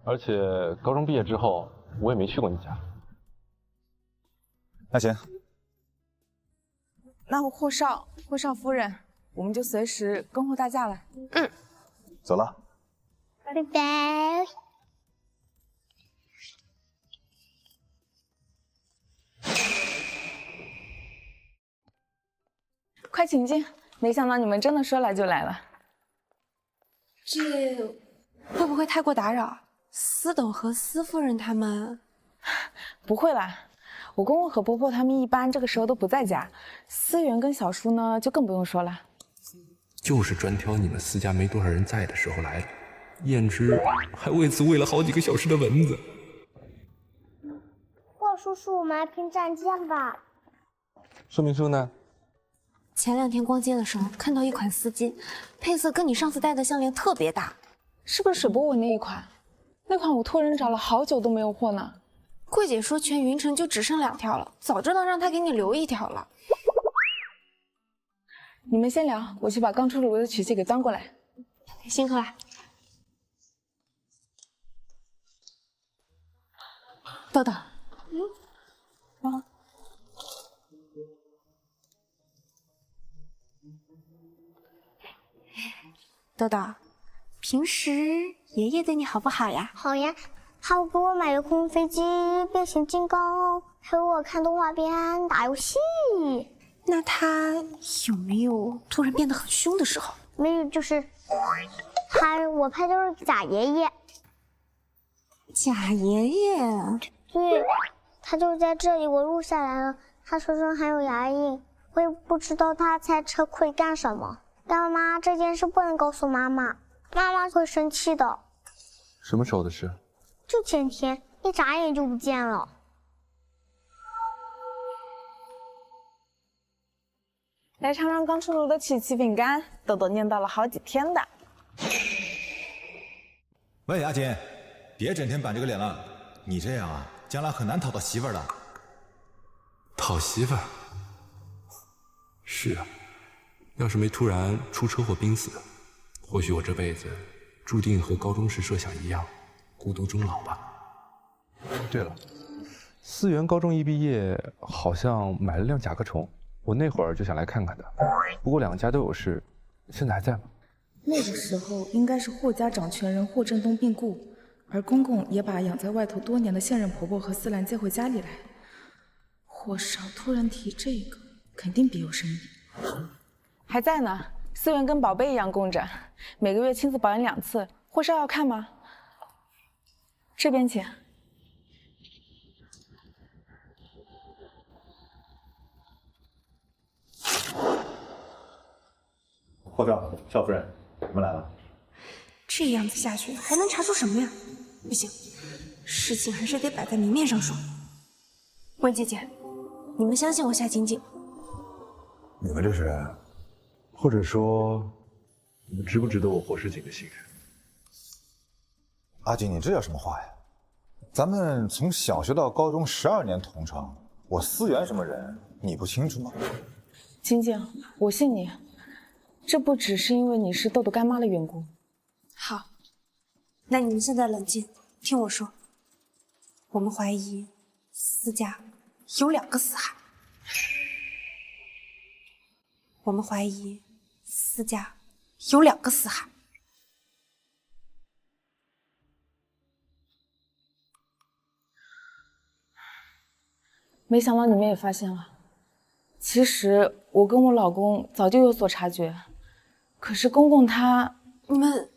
而且高中毕业之后，我也没去过你家。那行，那霍少夫人，我们就随时恭候大驾了。嗯，走了，拜拜。快请进，没想到你们真的说来就来了。这会不会太过打扰？司董和司夫人他们不会啦，我公公和婆婆他们一般这个时候都不在家，思源跟小叔呢就更不用说了。就是专挑你们司家没多少人在的时候来了，燕之还为此喂了好几个小时的蚊子。霍叔叔，我们来拼战舰吧。说明书呢？前2天逛街的时候看到一款丝巾，配色跟你上次戴的项链特别搭，是不是水波纹那一款？那款我托人找了好久都没有货呢。柜姐说全云城就只剩2条了，早知道让她给你留1条了。你们先聊，我去把刚出炉的曲奇给端过来。辛苦了。豆豆，豆豆，平时爷爷对你好不好呀？好呀，他给我买了空中飞机、变形金刚，陪我看动画片、打游戏。那他有没有突然变得很凶的时候？没有，就是我拍的是假爷爷。假爷爷？对，他就在这里，我录下来了。他手上还有牙印，我也不知道他猜车会干什么。干妈，这件事不能告诉妈妈，妈妈会生气的。什么时候的事？就前天，一眨眼就不见了。来尝尝刚出炉的曲奇饼干，豆豆念叨了好几天的。喂，阿锦，别整天板这个脸了，你这样啊，将来很难讨到媳妇儿的。讨媳妇儿？是啊，要是没突然出车祸病死，或许我这辈子注定和高中时设想一样，孤独终老吧。对了，思源高中一毕业，好像买了辆甲壳虫，我那会儿就想来看看的。不过两家都有事，现在还在吗？那个时候应该是霍家掌权人霍震东病故，而公公也把养在外头多年的现任婆婆和思兰接回家里来。霍少突然提这个，肯定别有深意。还在呢，思源跟宝贝一样供着，每个月亲自保养2次。霍少要看吗？这边请。霍少，少夫人，你们来了。这样子下去还能查出什么呀？不行，事情还是得摆在明面上说。温姐姐，你们相信我夏晶晶？你们这是，或者说，你们值不值得我霍世锦的信任？阿锦，你这叫什么话呀？咱们从小学到高中12年同窗，我思源什么人，你不清楚吗？晶晶，我信你，这不只是因为你是豆豆干妈的缘故。好，那你们现在冷静，听我说。我们怀疑思家有2个四海。我们怀疑思家有2个四海。没想到你们也发现了。其实我跟我老公早就有所察觉，可是公公他……你们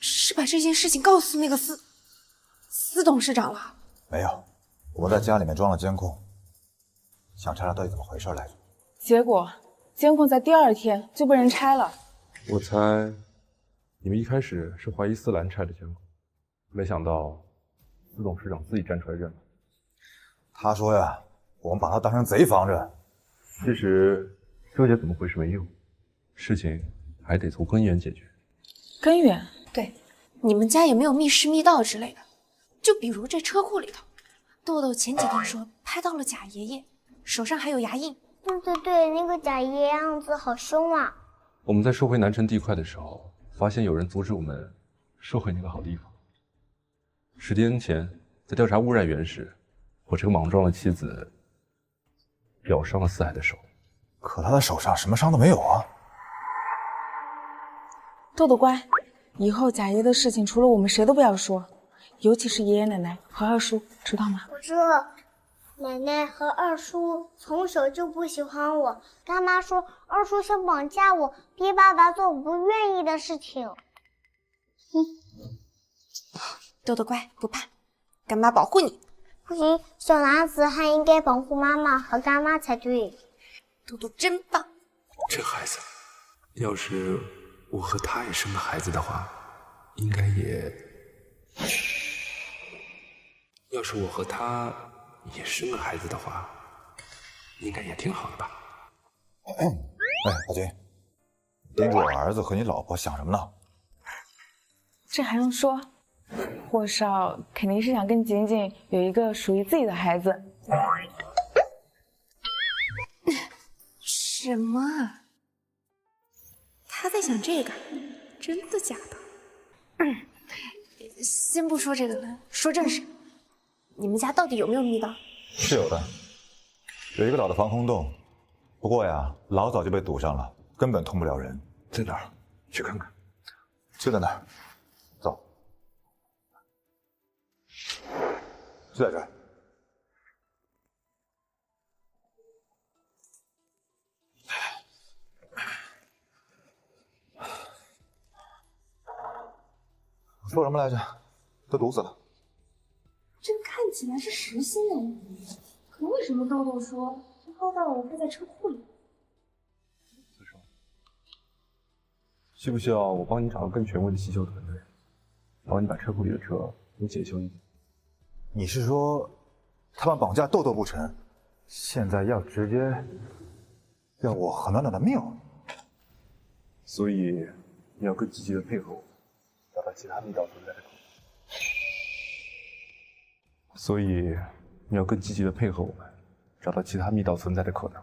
是把这件事情告诉那个司董事长了？没有，我在家里面装了监控，想查查到底怎么回事来着。结果监控在第2天就被人拆了。我猜你们一开始是怀疑思兰拆的监控，没想到司董事长自己站出来认了。他说呀，我们把他当成贼防着。其实纠结怎么回事没用，事情还得从根源解决。根源？对，你们家有没有密室密道之类的？就比如这车库里头，豆豆前几天说拍到了贾爷爷，手上还有牙印。对，那个贾爷爷样子好凶啊！我们在收回南城地块的时候，发现有人阻止我们收回那个好地方。10天前，在调查污染源时，我这个莽撞的妻子咬伤了思海的手，可他的手上什么伤都没有啊。豆豆乖，以后贾爷的事情除了我们谁都不要说，尤其是爷爷奶奶和二叔，知道吗？我知道，奶奶和二叔从小就不喜欢我，干妈说二叔想绑架我，逼爸爸做我不愿意的事情。豆豆乖，不怕，干妈保护你。不行，小男子汉应该保护妈妈和干妈才对。豆豆真棒。这孩子，要是我和他也生个孩子的话，应该也……要是我和他也生个孩子的话，应该也挺好的吧？哎，阿金，盯着我儿子和你老婆想什么呢？这还用说？霍少肯定是想跟锦锦有一个属于自己的孩子。什么啊？他在想这个？真的假的？先不说这个了，说正事。你们家到底有没有密道？是有的，有一个老的防空洞，不过呀，老早就被堵上了，根本通不了人。在哪儿？去看看。就在那儿，走。就在这儿。说什么来着？都堵死了。这看起来是实心的屋，可为什么豆豆说这号大楼会在车库里？需不需要我帮你找个更权威的汽修团队，帮你把车库里的车都检修一遍？你是说，他们绑架豆豆不成，现在要直接要我和暖暖的命？所以你要更积极的配合我，找到其他密道存在的可能。所以你要更积极的配合我们，找到其他密道存在的可能。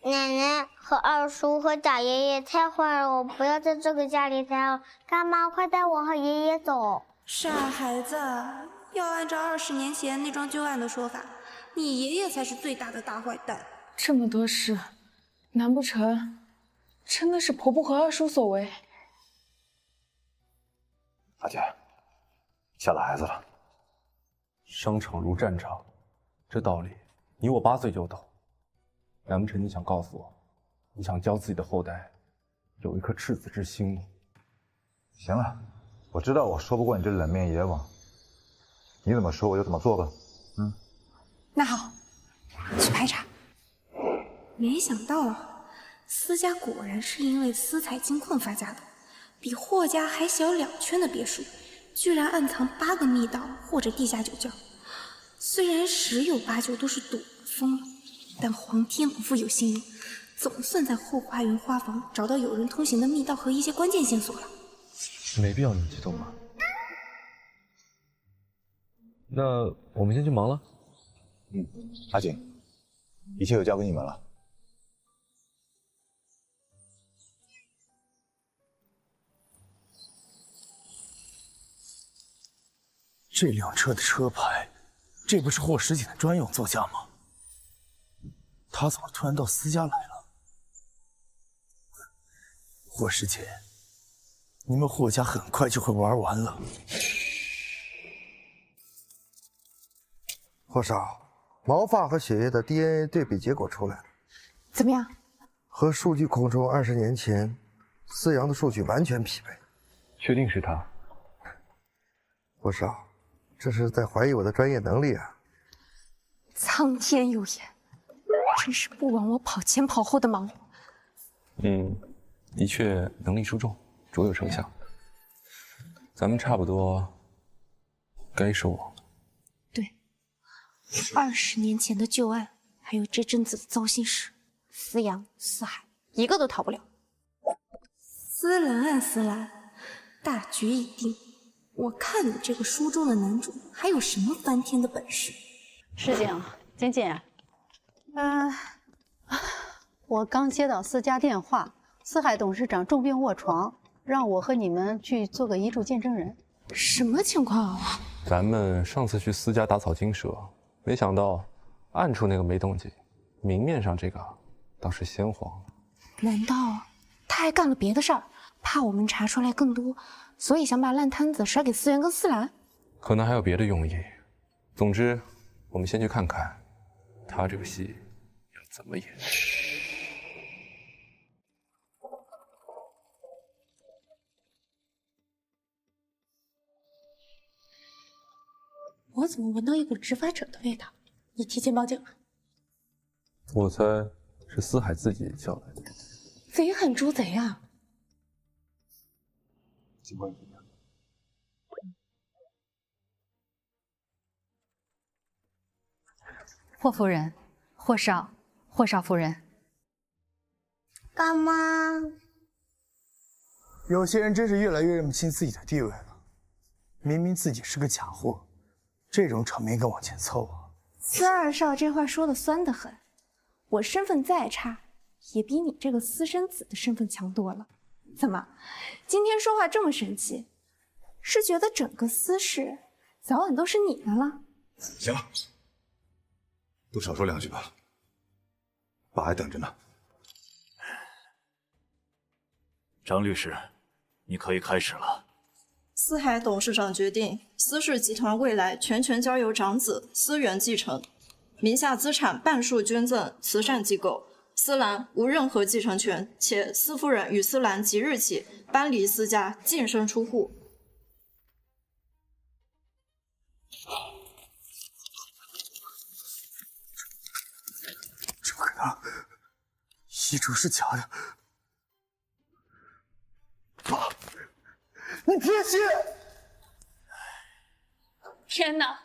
奶奶和二叔和贾爷爷太坏了，我不要在这个家里待了。干妈，快带我和爷爷走。傻孩子，要按照20年前那桩旧案的说法，你爷爷才是最大的大坏蛋。这么多事，难不成真的是婆婆和二叔所为？阿姐，吓了孩子了。商场如战场，这道理你我8岁就懂。难不成你想告诉我，你想教自己的后代有一颗赤子之心吗？行了，我知道我说不过你这冷面爷王，你怎么说我就怎么做吧。那好，去排查。没想到私家果然是因为私采金矿发家的，比霍家还小2圈的别墅，居然暗藏8个密道或者地下酒窖。虽然10有8九都是赌疯了，但皇天不负有心人，总算在后花园花房找到有人通行的密道和一些关键线索了。没必要那么激动吧？那我们先去忙了。阿锦，一切就交给你们了。这辆车的车牌，这不是霍时锦的专用座驾吗？他怎么突然到私家来了？霍时锦，你们霍家很快就会玩完了。霍少，毛发和血液的 DNA 对比结果出来了，怎么样？和数据库中20年前思阳的数据完全匹配。确定是他？霍少，这是在怀疑我的专业能力啊！苍天有眼，真是不枉我跑前跑后的忙。的确能力出众，卓有成效。咱们差不多该收网了。对，20年前的旧案，还有这阵子的糟心事，思阳、思海一个都逃不了。思兰啊思兰，大局已定。我看你这个书中的男主还有什么翻天的本事？事情，锦锦，我刚接到私家电话，思海董事长重病卧床，让我和你们去做个遗嘱见证人。什么情况啊？咱们上次去私家打草惊蛇，没想到暗处那个没动静，明面上这个倒是先黄了。难道他还干了别的事儿，怕我们查出来更多，所以想把烂摊子甩给思源跟思兰？可能还有别的用意。总之，我们先去看看他这个戏要怎么演。我怎么闻到一股执法者的味道？你提前报警了？我猜是思海自己叫来的。贼喊捉贼啊！情况怎么样？霍夫人，霍少夫人。干妈，有些人真是越来越认不清自己的地位了。明明自己是个假货，这种场面敢往前凑啊！司二少这话说的酸得很，我身份再差，也比你这个私生子的身份强多了。怎么，今天说话这么生气，是觉得整个司事早晚都是你的了？行了，都少说2句吧，爸还等着呢。张律师，你可以开始了。思海董事长决定，思氏集团未来全权交由长子思源继承，名下资产半数捐赠慈善机构，思兰无任何继承权，且思夫人与思兰即日起搬离思家，净身出户。这不可能，遗嘱是假的。爸，你别信！天哪，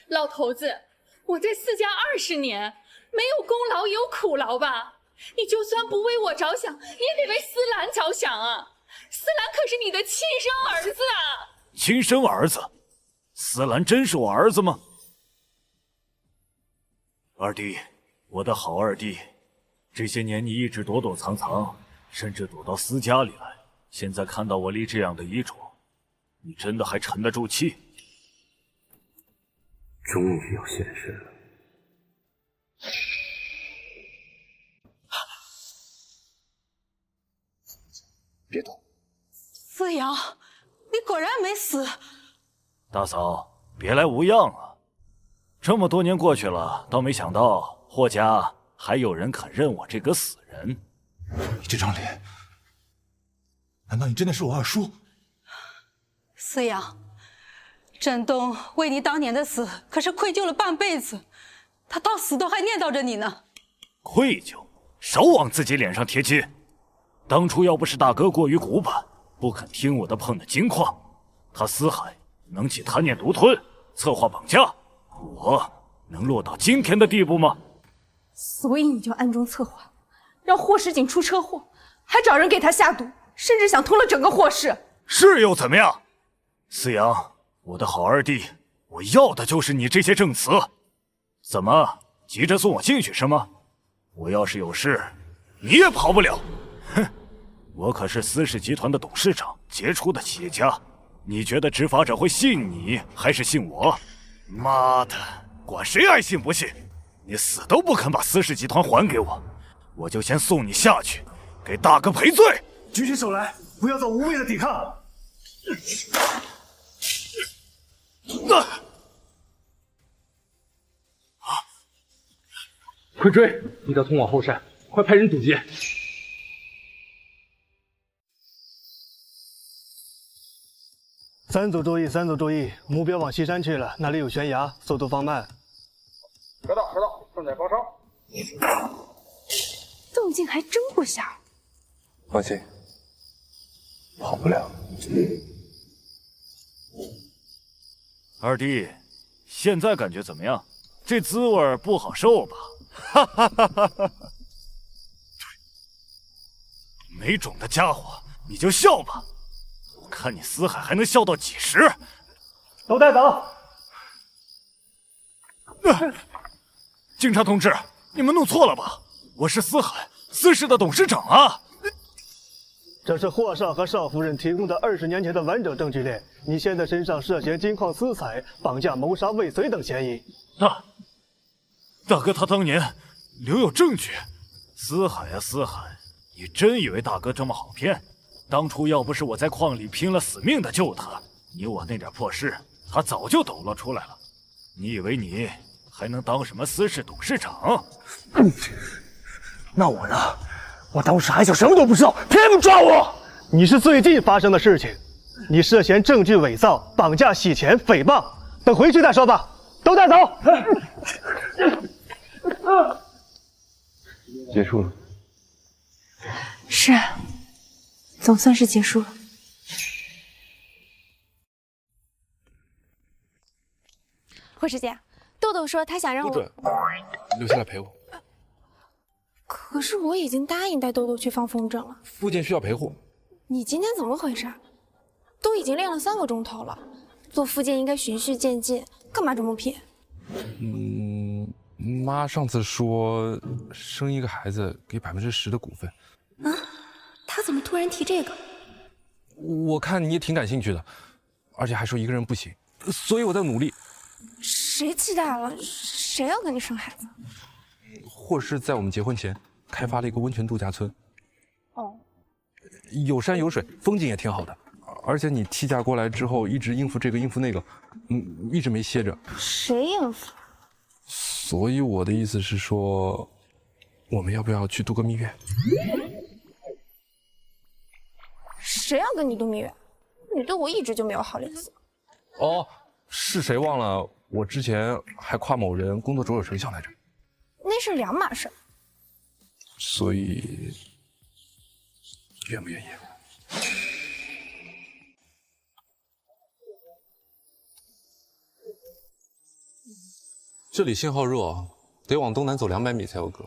老头子，我在思家20年，没有功劳也有苦劳吧？你就算不为我着想，也得为思兰着想啊！思兰可是你的亲生儿子啊！亲生儿子？思兰真是我儿子吗？二弟，我的好二弟，这些年你一直躲躲藏藏，甚至躲到私家里来。现在看到我立这样的遗嘱，你真的还沉得住气？终于要现实了。别动。思阳，你果然没死。大嫂，别来无恙啊！这么多年过去了，倒没想到霍家还有人肯认我这个死人。你这张脸，难道你真的是我二叔？思阳，振东为你当年的死可是愧疚了半辈子，他到死都还念叨着你呢。愧疚？少往自己脸上贴金！当初要不是大哥过于古板，不肯听我的碰的金矿，他思海能起贪念独吞，策划绑架，我能落到今天的地步吗？所以你就暗中策划，让霍世锦出车祸，还找人给他下毒，甚至想吞了整个霍氏。是又怎么样？思阳，我的好二弟，我要的就是你这些证词。怎么急着送我进去是吗？我要是有事，你也跑不了。哼，我可是司氏集团的董事长，杰出的企业家。你觉得执法者会信你，还是信我？妈的，管谁爱信不信！你死都不肯把司氏集团还给我，我就先送你下去，给大哥赔罪。举起手来，不要做无谓的抵抗。快追！一条通往后山，快派人堵截！三组注意，三组注意，目标往西山去了，那里有悬崖，速度放慢。收到，收到，正在包抄。动静还真不小。放心，跑不了。二弟，现在感觉怎么样？这滋味不好受吧？哈哈哈哈哈！没种的家伙，你就笑吧，我看你思海还能笑到几时？都带走！警察同志，你们弄错了吧？我是思海，司氏的董事长啊！这是霍少和少夫人提供的20年前的完整证据链，你现在身上涉嫌金矿私采、绑架、谋杀、未遂等嫌疑。大哥他当年留有证据。思海啊思海，你真以为大哥这么好骗？当初要不是我在矿里拼了死命的救他，你我那点破事他早就抖落出来了。你以为你还能当什么司氏董事长？那我呢？我当时还小，什么都不知道，偏不抓我。你是最近发生的事情，你涉嫌证据伪造、绑架、洗钱、诽谤，等回去再说吧。都带走。结束了。是，总算是结束了。霍师姐，豆豆说他想让我不准留下来陪我。可是我已经答应带豆豆去放风筝了。复健需要陪护。你今天怎么回事？都已经练了3个钟头了，做复健应该循序渐进，干嘛这么拼？妈上次说生一个孩子给10%的股份。啊？他怎么突然提这个？我看你也挺感兴趣的，而且还说一个人不行，所以我在努力。谁期待了？谁要跟你生孩子？霍氏在我们结婚前开发了一个温泉度假村。哦，有山有水，风景也挺好的。而且你替嫁过来之后，一直应付这个应付那个，一直没歇着。谁应付？所以我的意思是说，我们要不要去度个蜜月？谁要跟你度蜜月？你对我一直就没有好脸色。哦，是谁忘了？我之前还夸某人工作卓有成效来着。那是两码事。所以，愿不愿意？这里信号弱，得往东南走200米才有个。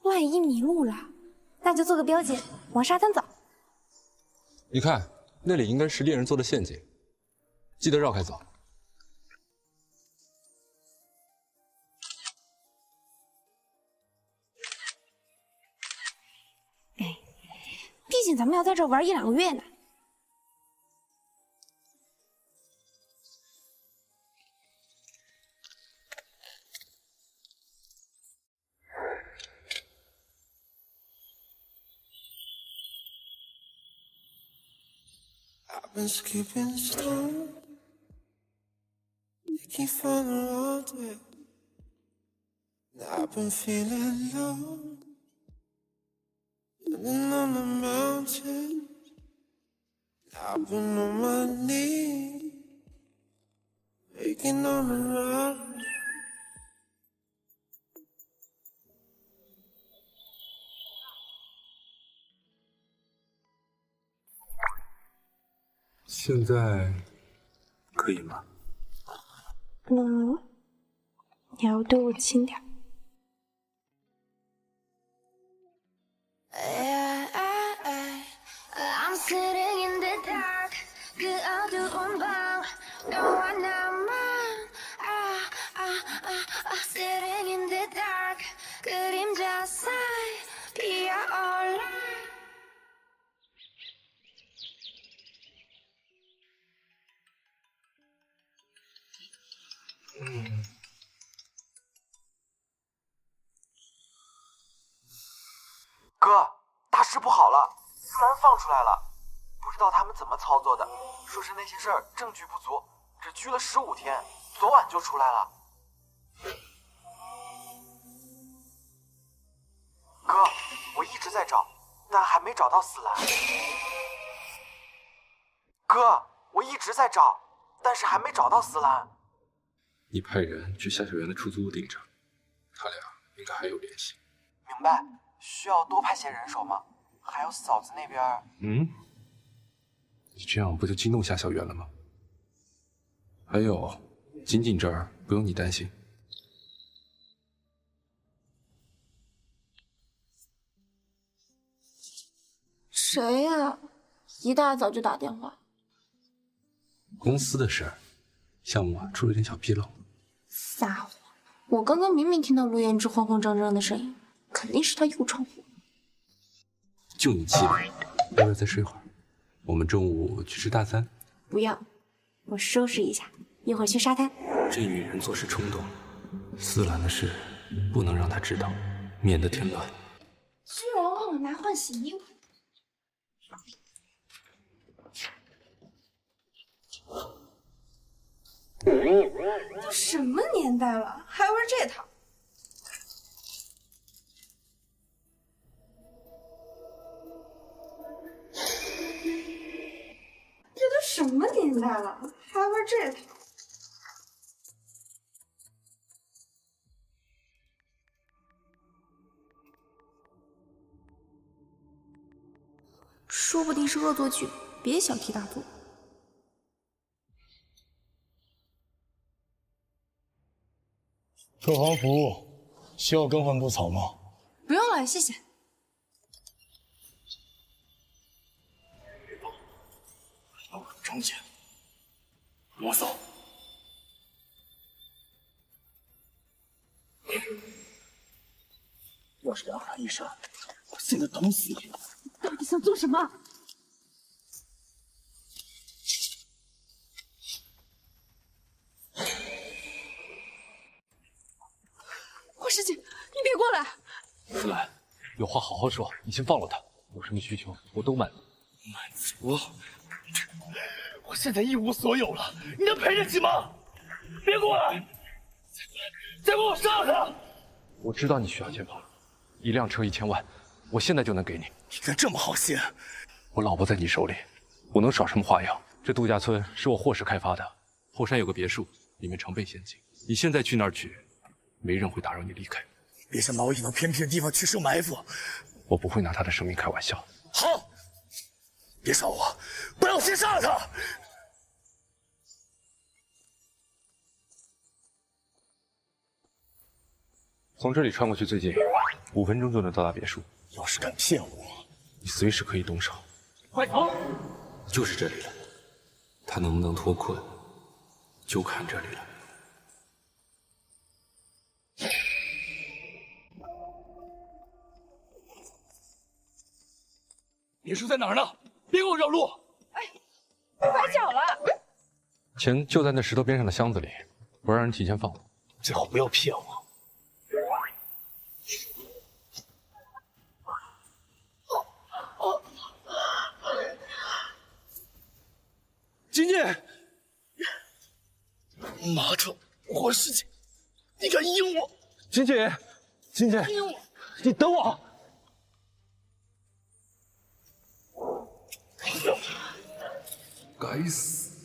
万一迷路了，那就做个标记，往沙滩走。你看，那里应该是猎人做的陷阱，记得绕开走。竟咱们要在这玩1、2个月呢。Been skipping stone, making fun all day. I've been feeling low, living on the mountain. I've been on my knees, waking on the run. 现在可以吗？你要对我轻点。I'm sitting in the dark, 그 어두운 방 너와 나만 Sitting in the dark, 그림자 사이 피어올라.哥，大事不好了，思兰放出来了，不知道他们怎么操作的，说是那些事儿证据不足，只拘了15天，昨晚就出来了。哥，我一直在找，但还没找到思兰。哥，我一直在找，但是还没找到思兰。你派人去夏小媛的出租屋盯着，他俩应该还有联系。明白。需要多派些人手吗？还有嫂子那边……你这样不就惊动夏小媛了吗？还有，仅仅这儿不用你担心。谁呀？一大早就打电话。公司的事儿，项目出了点小纰漏。撒谎！我刚刚明明听到陆嫣之慌慌张张的声音。肯定是他又闯祸。就你气的，要不要再睡会儿？我们中午去吃大餐。不要，我收拾一下，一会儿去沙滩。这女人做事冲动，思兰的事不能让她知道，免得添乱。居然忘了拿换洗衣服。都什么年代了，还玩这套？这都什么年代了，还玩这套？说不定是恶作剧，别小题大做。客房服务需要更换布草吗？不用了，谢谢。张姐，我走。要是两害一生，我现在捅死你！到底想做什么？霍师姐，你别过来！思兰，有话好好说，你先放了他。有什么需求，我都满足。满足？我现在一无所有了，你能赔得起吗？别过来！再给我杀他！我知道你需要钱跑，一辆车1000万，我现在就能给你。你敢这么好心？我老婆在你手里，我能耍什么花样？这度假村是我霍氏开发的，后山有个别墅，里面常备陷阱。你现在去那儿取，没人会打扰你离开。别向毛一那偏僻的地方去设埋伏。我不会拿他的生命开玩笑。好，别杀我，不要先杀了他。从这里穿过去最近，5分钟就能到达别墅。要是敢骗我，你随时可以动手。快逃！就是这里了，他能不能脱困，就看这里了。别墅在哪儿呢？别给我绕路！崴脚了。钱就在那石头边上的箱子里，我让人提前放了。最好不要骗我。金姐，马超，霍世锦，你敢阴我？金姐，金姐，你等我。该死，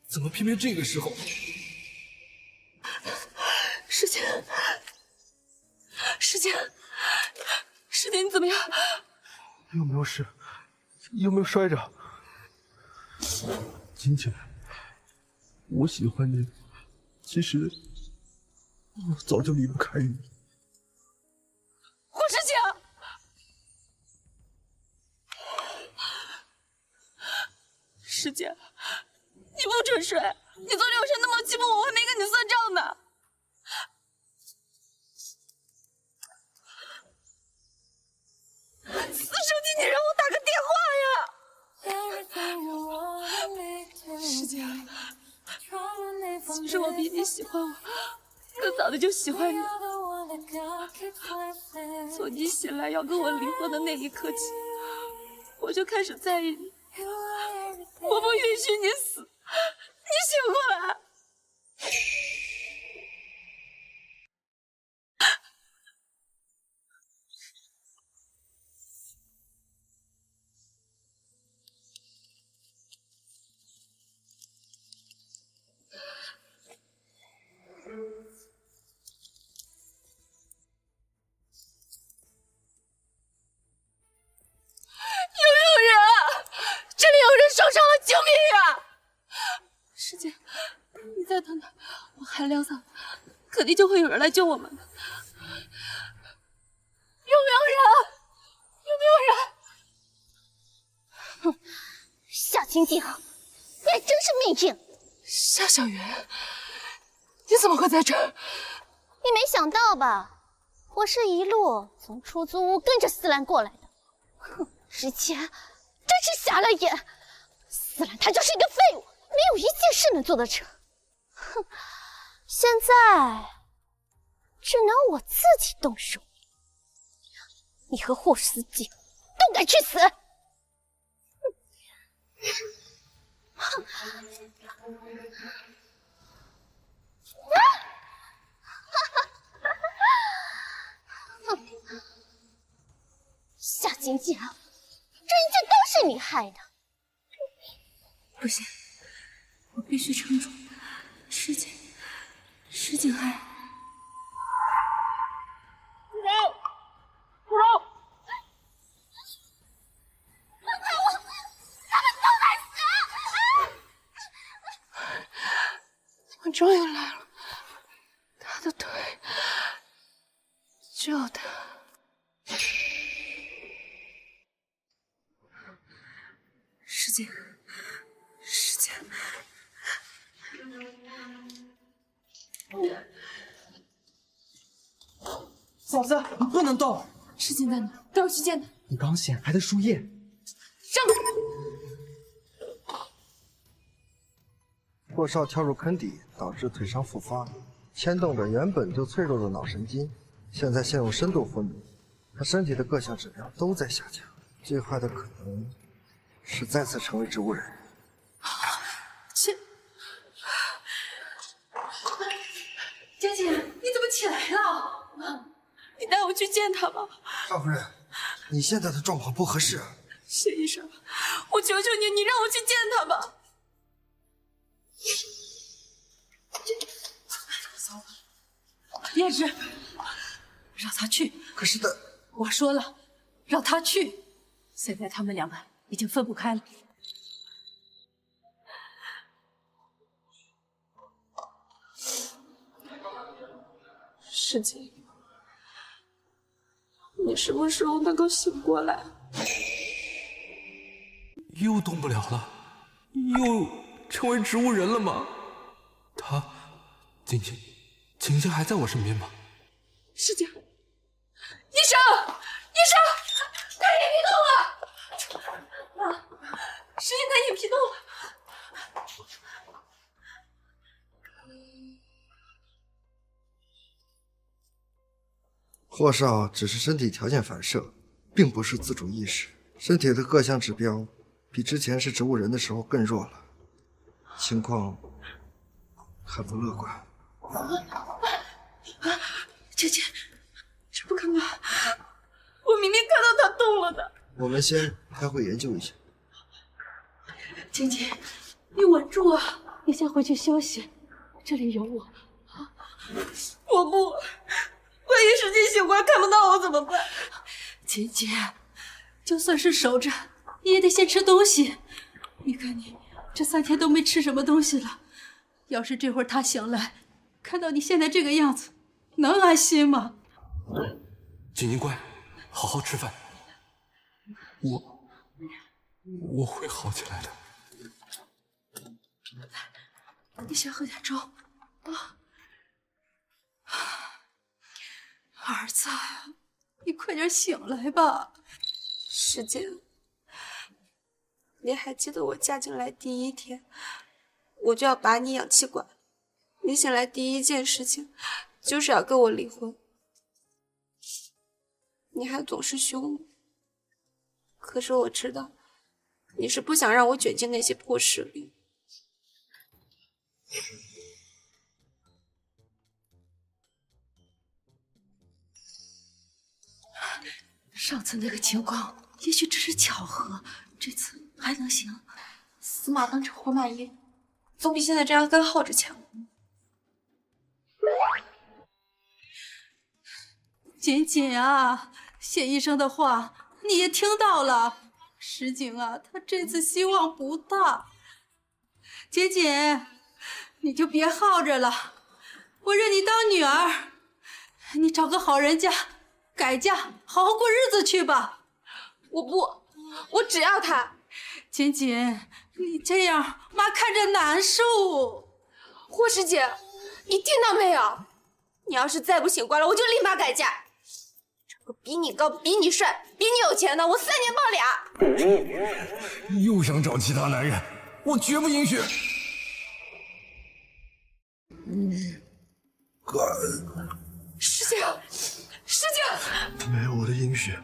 怎么偏偏这个时候？世锦，世锦，世锦，你怎么样？有没有事？有没有摔着？金姐，我喜欢你，其实我早就离不开你。霍世锦，世锦，你不准睡！你昨天晚上那么欺负我，我还没跟你算账呢。四书记，你让我打个电话呀！世锦，其实我比你喜欢我，更早的就喜欢你。从你醒来要跟我离婚的那一刻起，我就开始在意你。我不允许你死，你醒过来！受伤了，救命啊！师姐，你再等等，我喊两嗓子，肯定就会有人来救我们的。有没有人？有没有人？哼，夏青静，你还真是命硬。夏小媛，你怎么会在这儿？你没想到吧？我是一路从出租屋跟着思兰过来的。哼，之前真是瞎了眼。思兰她就是一个废物，没有一件事能做得成。哼，现在只能我自己动手。你和霍思锦都该去死！哼！夏晶晶，这一切都是你害的。不行，我必须撑住。师姐害。住手！住手！放开我！他们都来死！我终于来了，他的腿，救他。师姐。嫂子，你不能动！师锦在哪？带我去见他。你刚醒，还在输液。上！霍少跳入坑底，导致腿伤复发，牵动着原本就脆弱的脑神经，现在陷入深度昏迷。他身体的各项指标都在下降，最坏的可能是再次成为植物人。姐姐，你怎么起来了？妈，你带我去见他吧。少夫人，你现在的状况不合适。谢医生，我求求你，你让我去见他吧。叶芝，让他去。可是的，我说了，让他去。现在他们两个已经分不开了。师姐，你什么时候能够醒过来？又动不了了，又成为植物人了吗？他，晶晶还在我身边吗？师姐，医生，快点别动了！石英他眼皮动了。霍少只是身体条件反射，并不是自主意识。身体的各项指标比之前是植物人的时候更弱了，情况还不乐观。姐姐，这不可能！我明明看到他动了的。我们先开会研究一下。姐姐，你稳住啊！你先回去休息，这里有我。我不，万一石进醒过来看不到我怎么办？姐姐，就算是守着，你也得先吃东西。你看你这3天都没吃什么东西了，要是这会儿他醒来，看到你现在这个样子，能安心吗？锦锦乖，好好吃饭，我会好起来的。你先喝点粥啊。儿子，你快点醒来吧。师姐，你还记得我嫁进来第1天，我就要拔你氧气管，你醒来第1件事情就是要跟我离婚，你还总是凶我。可是我知道，你是不想让我卷进那些破事里。上次那个情况也许只是巧合，这次还能行。死马当成活马医，总比现在这样干耗着强。锦锦啊，谢医生的话你也听到了。石景啊，他这次希望不大。锦锦，你就别耗着了，我认你当女儿，你找个好人家改嫁，好好过日子去吧。我不，我只要他。锦锦，你这样妈看着难受。霍师姐，你听到没有？你要是再不醒过来，我就立马改嫁。找个比你高、比你帅、比你有钱的，我3年抱俩。又想找其他男人，我绝不允许。敢！师姐，师姐，没有我的允许，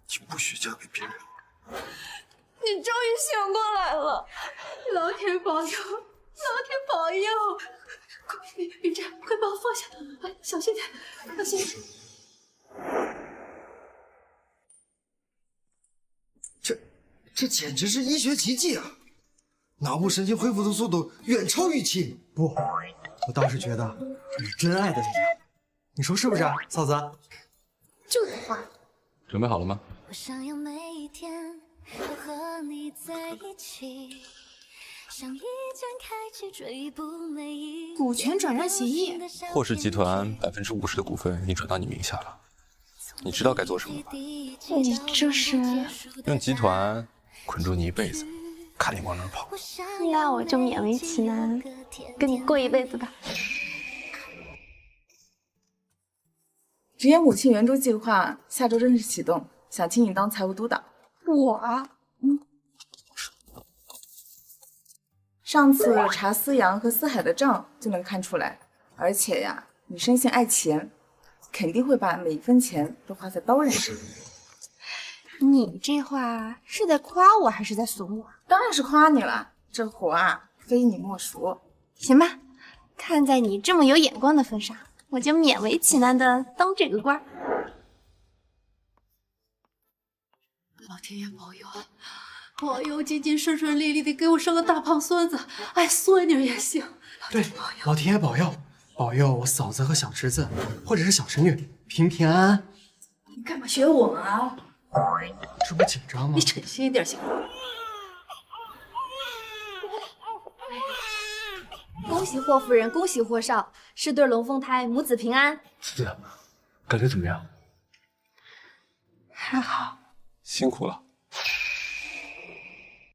你不许嫁给别人。你终于醒过来了，老天保佑，老天保佑！快，云斋，快把我放下，哎，小心点，小心点。这简直是医学奇迹啊！脑部神经恢复的速度远超预期。不，我倒是觉得这是真爱的力量。你说是不是啊，嫂子？就你话。准备好了吗？我想要每一天都和你在一起，像一张开启追捕每一股权转让协议，霍氏集团50%的股份已经转到你名下了，你知道该做什么吗？你这是用集团捆住你一辈子，看你往哪儿跑。那我就勉为其难跟你过一辈子吧。职业母亲援助计划下周正式启动，想请你当财务督导。我啊，上次查思阳和思海的账就能看出来，而且呀，你生性爱钱，肯定会把每一分钱都花在刀刃上。你这话是在夸我还是在损我？当然是夸你了，这活啊，非你莫属。行吧，看在你这么有眼光的份上，我就勉为其难的当这个官。老天爷保佑，保佑锦锦顺顺利利的给我生个大胖孙子，哎，孙女也行。对，老天爷保佑，保佑我嫂子和小侄子，或者是小侄女平平安安。你干嘛学我啊？这不紧张吗？你省心一点行吗？恭喜霍夫人，恭喜霍少，是对龙凤胎，母子平安。是的，感觉怎么样？还好。辛苦了。